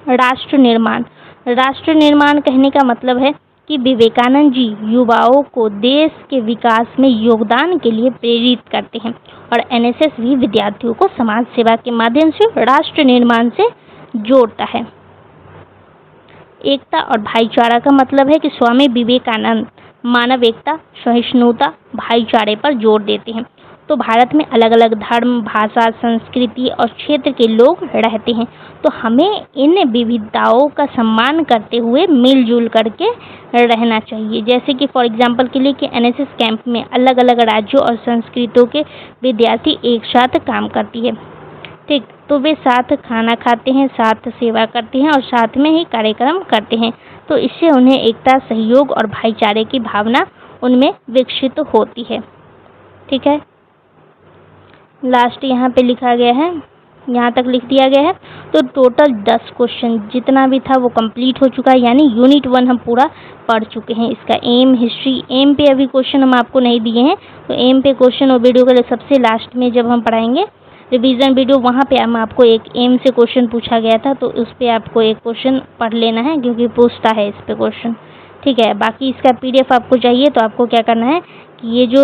राष्ट्र निर्माण। राष्ट्र निर्माण कहने का मतलब है कि विवेकानंद जी युवाओं को देश के विकास में योगदान के लिए प्रेरित करते हैं और एनएसएस भी विद्यार्थियों को समाज सेवा के माध्यम से राष्ट्र निर्माण से जोड़ता है। एकता और भाईचारा का मतलब है कि स्वामी विवेकानंद मानव एकता, सहिष्णुता, भाईचारे पर जोर देते हैं। तो भारत में अलग अलग धर्म, भाषा, संस्कृति और क्षेत्र के लोग रहते हैं, तो हमें इन विविधताओं का सम्मान करते हुए मिलजुल करके रहना चाहिए। जैसे कि फॉर एग्जांपल के लिए कि एनएसएस कैंप में अलग अलग राज्यों और संस्कृतियों के विद्यार्थी एक साथ काम करती है, ठीक। तो वे साथ खाना खाते हैं, साथ सेवा करते हैं और साथ में ही कार्यक्रम करते हैं। तो इससे उन्हें एकता, सहयोग और भाईचारे की भावना उनमें विकसित होती है, ठीक है। लास्ट यहाँ पे लिखा गया है, यहाँ तक लिख दिया गया है। तो टोटल 10 क्वेश्चन जितना भी था वो कंप्लीट हो चुका है, यानी यूनिट 1 हम पूरा पढ़ चुके हैं। इसका एम, हिस्ट्री, एम पे अभी क्वेश्चन हम आपको नहीं दिए हैं, तो एम पे क्वेश्चन और वीडियो के लिए सबसे लास्ट में जब हम पढ़ाएंगे रिवीजन वीडियो, वहाँ पे हम आपको एक एम से क्वेश्चन पूछा गया था, तो उस पर आपको एक क्वेश्चन पढ़ लेना है क्योंकि पूछता है इस पे क्वेश्चन, ठीक है। बाकी इसका पीडीएफ आपको चाहिए तो आपको क्या करना है कि ये जो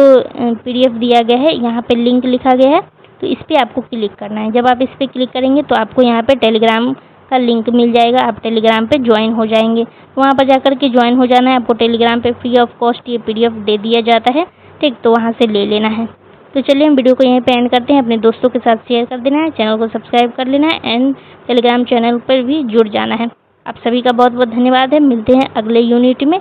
पीडीएफ दिया गया है यहाँ पे लिंक लिखा गया है, तो इस पर आपको क्लिक करना है। जब आप इस पर क्लिक करेंगे तो आपको यहाँ पे टेलीग्राम का लिंक मिल जाएगा, आप टेलीग्राम पे ज्वाइन हो जाएंगे। तो वहाँ पर जाकर के ज्वाइन हो जाना है। आपको टेलीग्राम पे फ्री ऑफ कॉस्ट ये PDF दे दिया जाता है, ठीक, तो वहाँ से ले लेना है। तो चलिए हम वीडियो को यहीं पे एंड करते हैं। अपने दोस्तों के साथ शेयर कर देना है, चैनल को सब्सक्राइब कर लेना है एंड टेलीग्राम चैनल पर भी जुड़ जाना है। आप सभी का बहुत बहुत धन्यवाद है। मिलते हैं अगले यूनिट में।